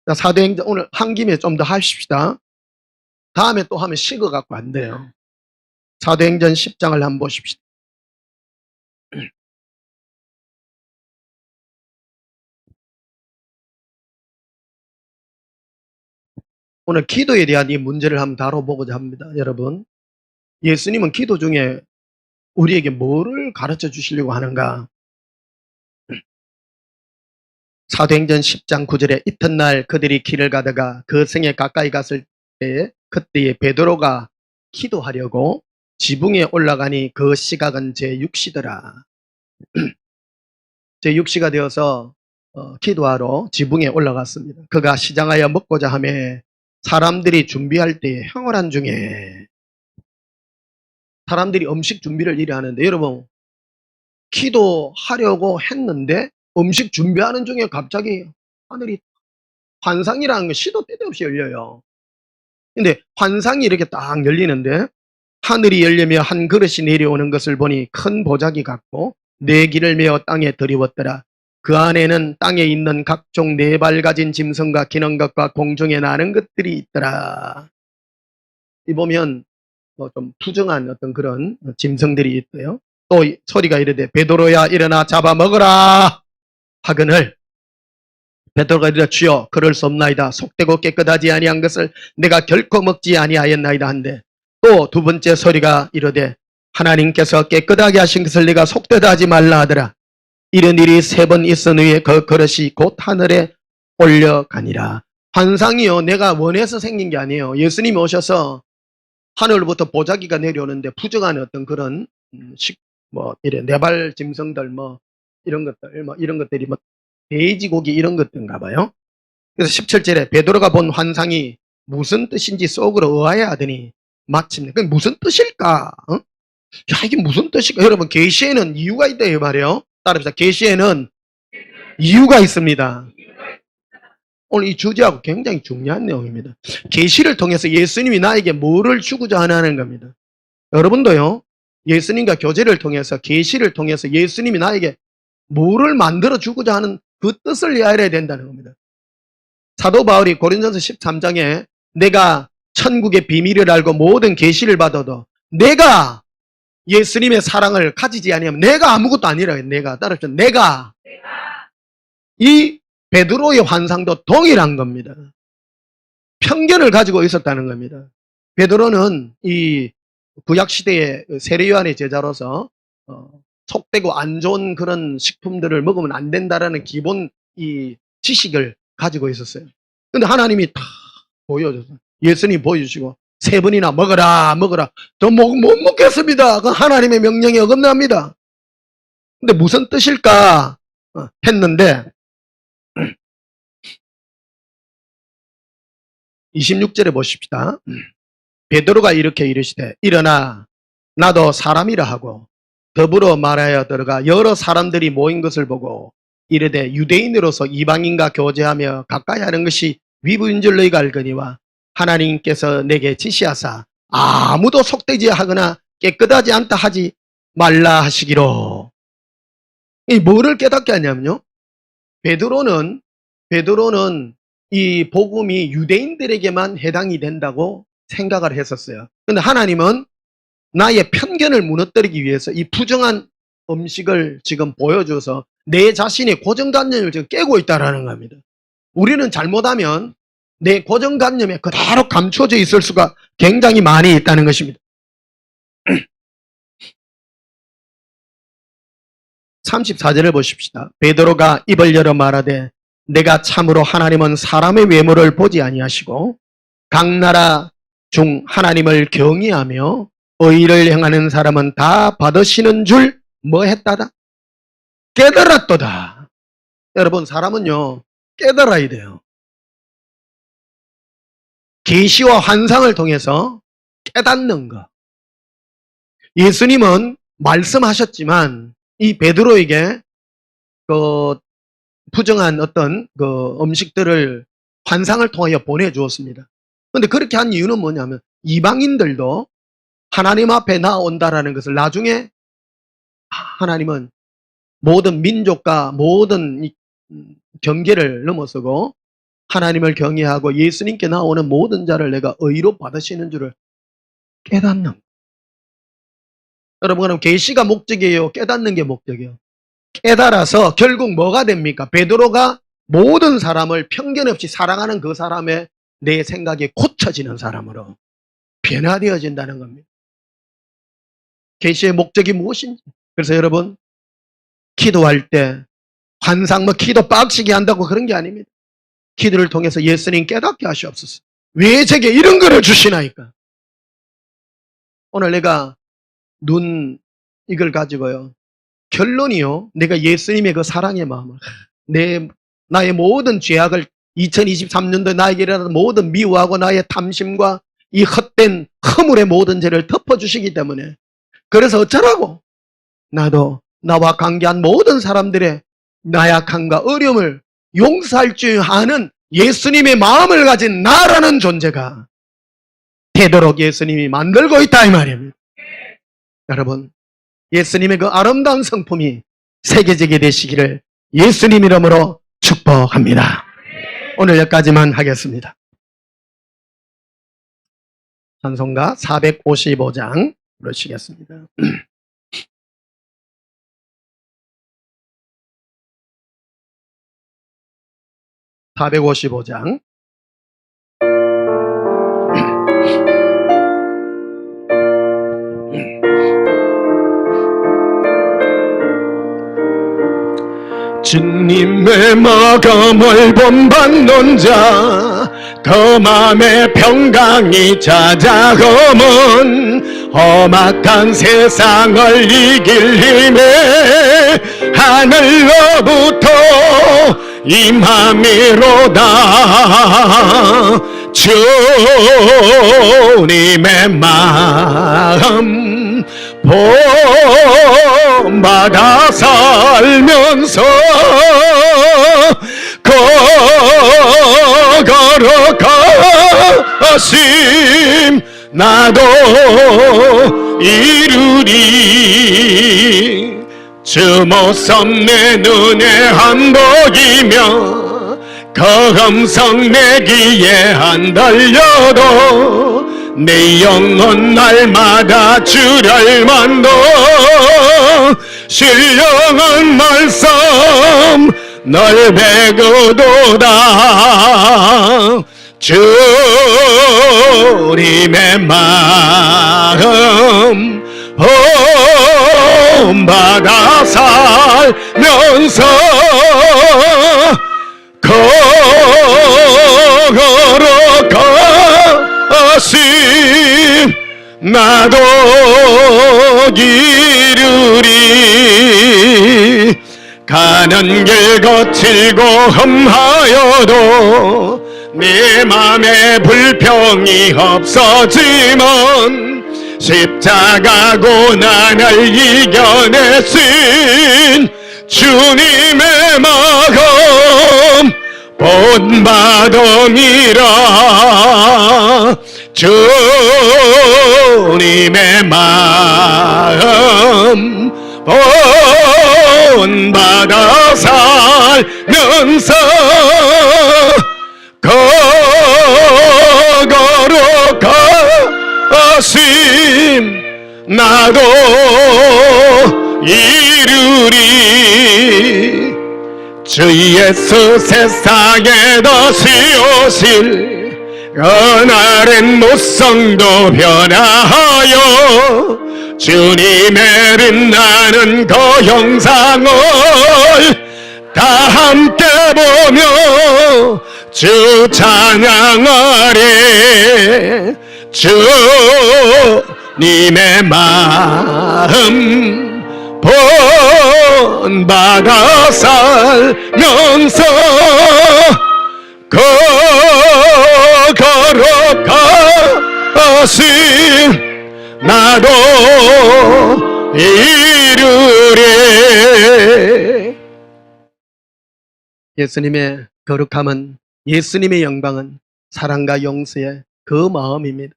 자, 사도행전 오늘 한 김에 좀 더 하십시다. 다음에 또 하면 식어갖고 안 돼요. 사도행전 10장을 한번 보십시다. 오늘 기도에 대한 이 문제를 한번 다뤄보고자 합니다. 여러분, 예수님은 기도 중에 우리에게 뭐를 가르쳐 주시려고 하는가? 사도행전 10장 9절에 이튿날 그들이 길을 가다가 그 성에 가까이 갔을 때 그때에 베드로가 기도하려고 지붕에 올라가니 그 시각은 제6시더라. 제6시가 되어서 기도하러 지붕에 올라갔습니다. 그가 시장하여 먹고자 하며 사람들이 준비할 때에 향월한 중에 사람들이 음식 준비를 이래 하는데 여러분 기도하려고 했는데 음식 준비하는 중에 갑자기 하늘이 환상이라는 건 시도 때도 없이 열려요. 근데 환상이 이렇게 딱 열리는데 하늘이 열리며 한 그릇이 내려오는 것을 보니 큰 보자기 같고 네 길을 메어 땅에 들이웠더라. 그 안에는 땅에 있는 각종 네 발 가진 짐승과 기는 것과 공중에 나는 것들이 있더라. 이 보면 뭐 좀 부정한 어떤 그런 짐승들이 있어요. 또 소리가 이르되 베드로야 일어나 잡아먹으라 하거늘 베드로가 이르되 주여 그럴 수 없나이다. 속되고 깨끗하지 아니한 것을 내가 결코 먹지 아니하였나이다 한데 또 두 번째 소리가 이르되 하나님께서 깨끗하게 하신 것을 내가 속되다 하지 말라 하더라. 이런 일이 3번 있은 후에 그 그릇이 곧 하늘에 올려가니라. 환상이요 내가 원해서 생긴 게 아니에요. 예수님이 오셔서 하늘로부터 보자기가 내려오는데 부정한 어떤 그런 이래 네발 짐승들 이런 것들 이런 것들이 돼지고기 이런 것들인가 봐요. 그래서 17절에 베드로가 본 환상이 무슨 뜻인지 속으로 의아해 하더니 마침내 그게 무슨 뜻일까? 야 이게 무슨 뜻일까? 여러분 계시에는 이유가 있다 이 말이에요. 따라합시다. 계시에는 이유가 있습니다. 오늘 이 주제하고 굉장히 중요한 내용입니다. 계시를 통해서 예수님이 나에게 뭐를 주고자 하는 겁니다. 여러분도요. 예수님과 교제를 통해서 계시를 통해서 예수님이 나에게 뭐를 만들어 주고자 하는 그 뜻을 알아야 된다는 겁니다. 사도 바울이 고린도전서 13장에 내가 천국의 비밀을 알고 모든 계시를 받아도 내가 예수님의 사랑을 가지지 아니하면 내가 아무것도 아니라 내가 따라서 내가 이 베드로의 환상도 동일한 겁니다. 편견을 가지고 있었다는 겁니다. 베드로는 이 구약시대의 세례요한의 제자로서 속되고 안 좋은 그런 식품들을 먹으면 안 된다라는 기본 이 지식을 가지고 있었어요. 근데 하나님이 다 보여줬어요. 예수님 보여주시고 3번이나 먹어라 먹어라. 저 못 먹겠습니다. 그 하나님의 명령에 어긋납니다. 근데 무슨 뜻일까 했는데 26절에 보십시다. 베드로가 이렇게 이르시되 일어나 나도 사람이라 하고 더불어 말하여 들어가 여러 사람들이 모인 것을 보고 이르되 유대인으로서 이방인과 교제하며 가까이 하는 것이 위부인 줄 너희가 알거니와 하나님께서 내게 지시하사 아무도 속되지 하거나 깨끗하지 않다 하지 말라 하시기로. 이 뭐를 깨닫게 하냐면요. 베드로는 이 복음이 유대인들에게만 해당이 된다고 생각을 했었어요. 근데 하나님은 나의 편견을 무너뜨리기 위해서 이 부정한 음식을 지금 보여줘서 내 자신의 고정관념을 지금 깨고 있다는 겁니다. 우리는 잘못하면 내 고정관념에 그대로 감춰져 있을 수가 굉장히 많이 있다는 것입니다. 34절을 보십시다. 베드로가 입을 열어 말하되 내가 참으로 하나님은 사람의 외모를 보지 아니하시고 각 나라 중 하나님을 경외하며 의를 행하는 사람은 다 받으시는 줄 뭐 했다다? 깨달았도다. 여러분, 사람은요 깨달아야 돼요. 계시와 환상을 통해서 깨닫는 것. 예수님은 말씀하셨지만 이 베드로에게 그 부정한 어떤 그 음식들을 환상을 통하여 보내주었습니다. 그런데 그렇게 한 이유는 뭐냐면 이방인들도 하나님 앞에 나온다라는 것을 나중에 하나님은 모든 민족과 모든 경계를 넘어서고 하나님을 경외하고 예수님께 나오는 모든 자를 내가 의로 받으시는 줄을 깨닫는. 여러분, 그럼 계시가 목적이에요? 깨닫는 게 목적이에요? 깨달아서 결국 뭐가 됩니까? 베드로가 모든 사람을 편견 없이 사랑하는 그 사람의 내 생각이 고쳐지는 사람으로 변화되어진다는 겁니다. 계시의 목적이 무엇인지. 그래서 여러분, 기도할 때 환상 기도 빡시게 한다고 그런 게 아닙니다. 기도를 통해서 예수님 깨닫게 하시옵소서. 왜 제게 이런 거를 주시나이까? 오늘 내가 이걸 가지고요, 결론이요, 내가 예수님의 그 사랑의 마음을, 나의 모든 죄악을 2023년도에 나에게 일어나는 모든 미워하고 나의 탐심과 이 헛된 허물의 모든 죄를 덮어주시기 때문에, 그래서 어쩌라고? 나도 나와 관계한 모든 사람들의 나약함과 어려움을 용서할 줄 아는 예수님의 마음을 가진 나라는 존재가 되도록 예수님이 만들고 있다 이 말입니다. 여러분, 예수님의 그 아름다운 성품이 세계적이 되시기를 예수님 이름으로 축복합니다. 오늘 여기까지만 하겠습니다. 찬송가 455장 부르시겠습니다. 455장. 주님의 마감을 본받는 자, 그 맘에 평강이 찾아오면 험악한 세상을 이길 힘에 하늘로부터 임함이로다. 주님의 마음 본받아 살면서 걸어가심 나도 이루리. 주 모습 내 눈에 한복이며 그 음성 내 귀에 안 들려도 내 영혼 날마다 주를 만도 신령한 말씀 널 배우도다. 주님의 마음 본받아 살면서 걸어가심 나도 이루리. 가는 길 거칠고 험하여도 내 맘에 불평이 없어지만 십자가 고난을 이겨내신 주님의 마음 본받음이라. 주님의 마음 본받아 살면서 걸어가심 나도 이루리. 주 예수 세상에 다시 오실 그날엔 무성도 변화하여 주님의 빛나는 그 형상을 다 함께 보며 주 찬양하리. 주님의 마음 본받아 살면서 거룩하신 나도 이루리. 예수님의 거룩함은, 예수님의 영광은 사랑과 용서의 그 마음입니다.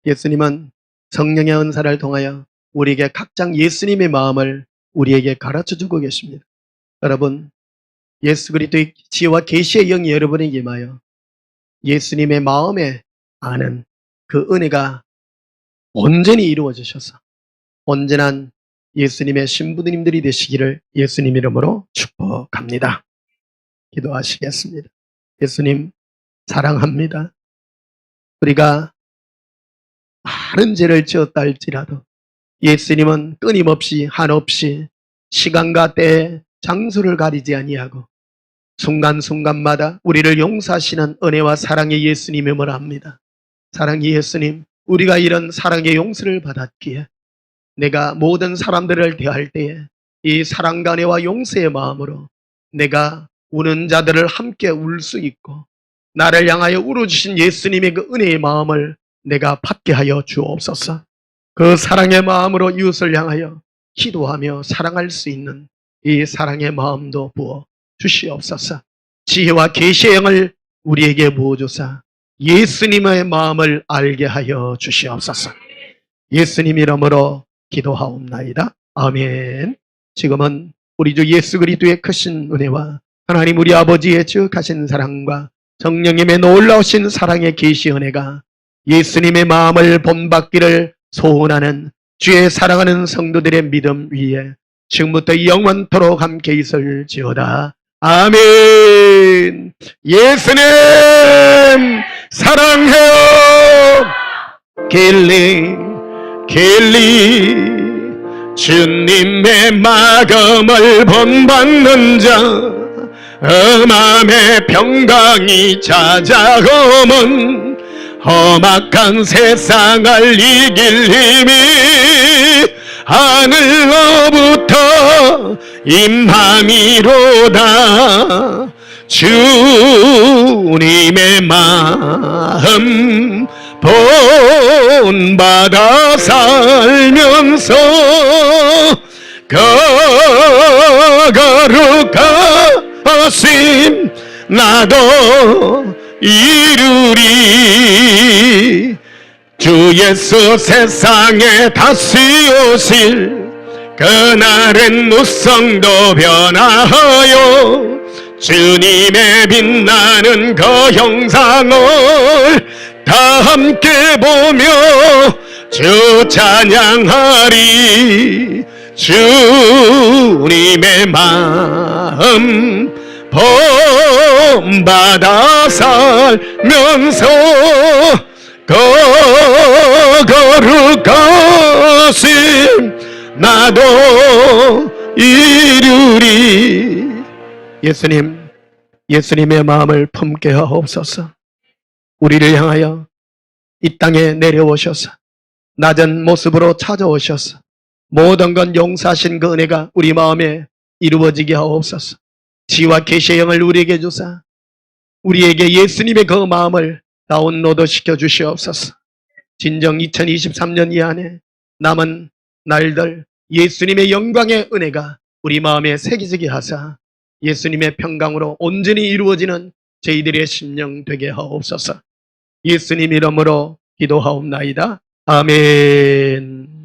예수님은 성령의 은사를 통하여 우리에게 각장 예수님의 마음을 우리에게 가르쳐주고 계십니다. 여러분, 예수 그리스도의 지혜와 계시의 영이 여러분에게 임하여 예수님의 마음에 아는 그 은혜가 온전히 이루어지셔서 온전한 예수님의 신부님들이 되시기를 예수님 이름으로 축복합니다. 기도하시겠습니다. 예수님 사랑합니다. 우리가 많은 죄를 지었다 할지라도 예수님은 끊임없이 한없이 시간과 때 장소를 가리지 아니하고 순간순간마다 우리를 용서하시는 은혜와 사랑의 예수님임을 압니다. 사랑의 예수님, 우리가 이런 사랑의 용서를 받았기에 내가 모든 사람들을 대할 때에 이 사랑과 은혜와 용서의 마음으로 내가 우는 자들을 함께 울 수 있고 나를 향하여 울어주신 예수님의 그 은혜의 마음을 내가 받게 하여 주옵소서. 그 사랑의 마음으로 이웃을 향하여 기도하며 사랑할 수 있는 이 사랑의 마음도 부어 주시옵소서. 지혜와 계시의 영을 우리에게 부어주사 예수님의 마음을 알게 하여 주시옵소서. 예수님 이름으로 기도하옵나이다. 아멘. 지금은 우리 주 예수 그리스도의 크신 은혜와 하나님 우리 아버지의 지극하신 사랑과 성령님의 놀라우신 사랑의 계시 은혜가 예수님의 마음을 본받기를 소원하는 주의 사랑하는 성도들의 믿음 위에 지금부터 영원토록 함께 있을지어다. 아멘. 예수님 사랑해요. 길리 주님의 마음을 본받는 자 마음의 평강이 찾아오면 험악한 세상을 이길 힘이 하늘로부터 임함이로다. 주님의 마음 본받아 살면서 거룩하심 나도 이루리. 주 예수 세상에 다시 오실 그날은 무성도 변하여 주님의 빛나는 그 형상을 다 함께 보며 주 찬양하리. 주님의 마음 본받아 살면서 거룩하심 나도 이루리. 예수님, 예수님의 마음을 품게 하옵소서. 우리를 향하여 이 땅에 내려오셔서 낮은 모습으로 찾아오셔서 모든 건 용서하신 그 은혜가 우리 마음에 이루어지게 하옵소서. 지와 계시의 영을 우리에게 주사 우리에게 예수님의 그 마음을 다운로드 시켜 주시옵소서. 진정 2023년 이 안에 남은 날들 예수님의 영광의 은혜가 우리 마음에 새기지게 하사 예수님의 평강으로 온전히 이루어지는 저희들의 심령 되게 하옵소서. 예수님 이름으로 기도하옵나이다. 아멘.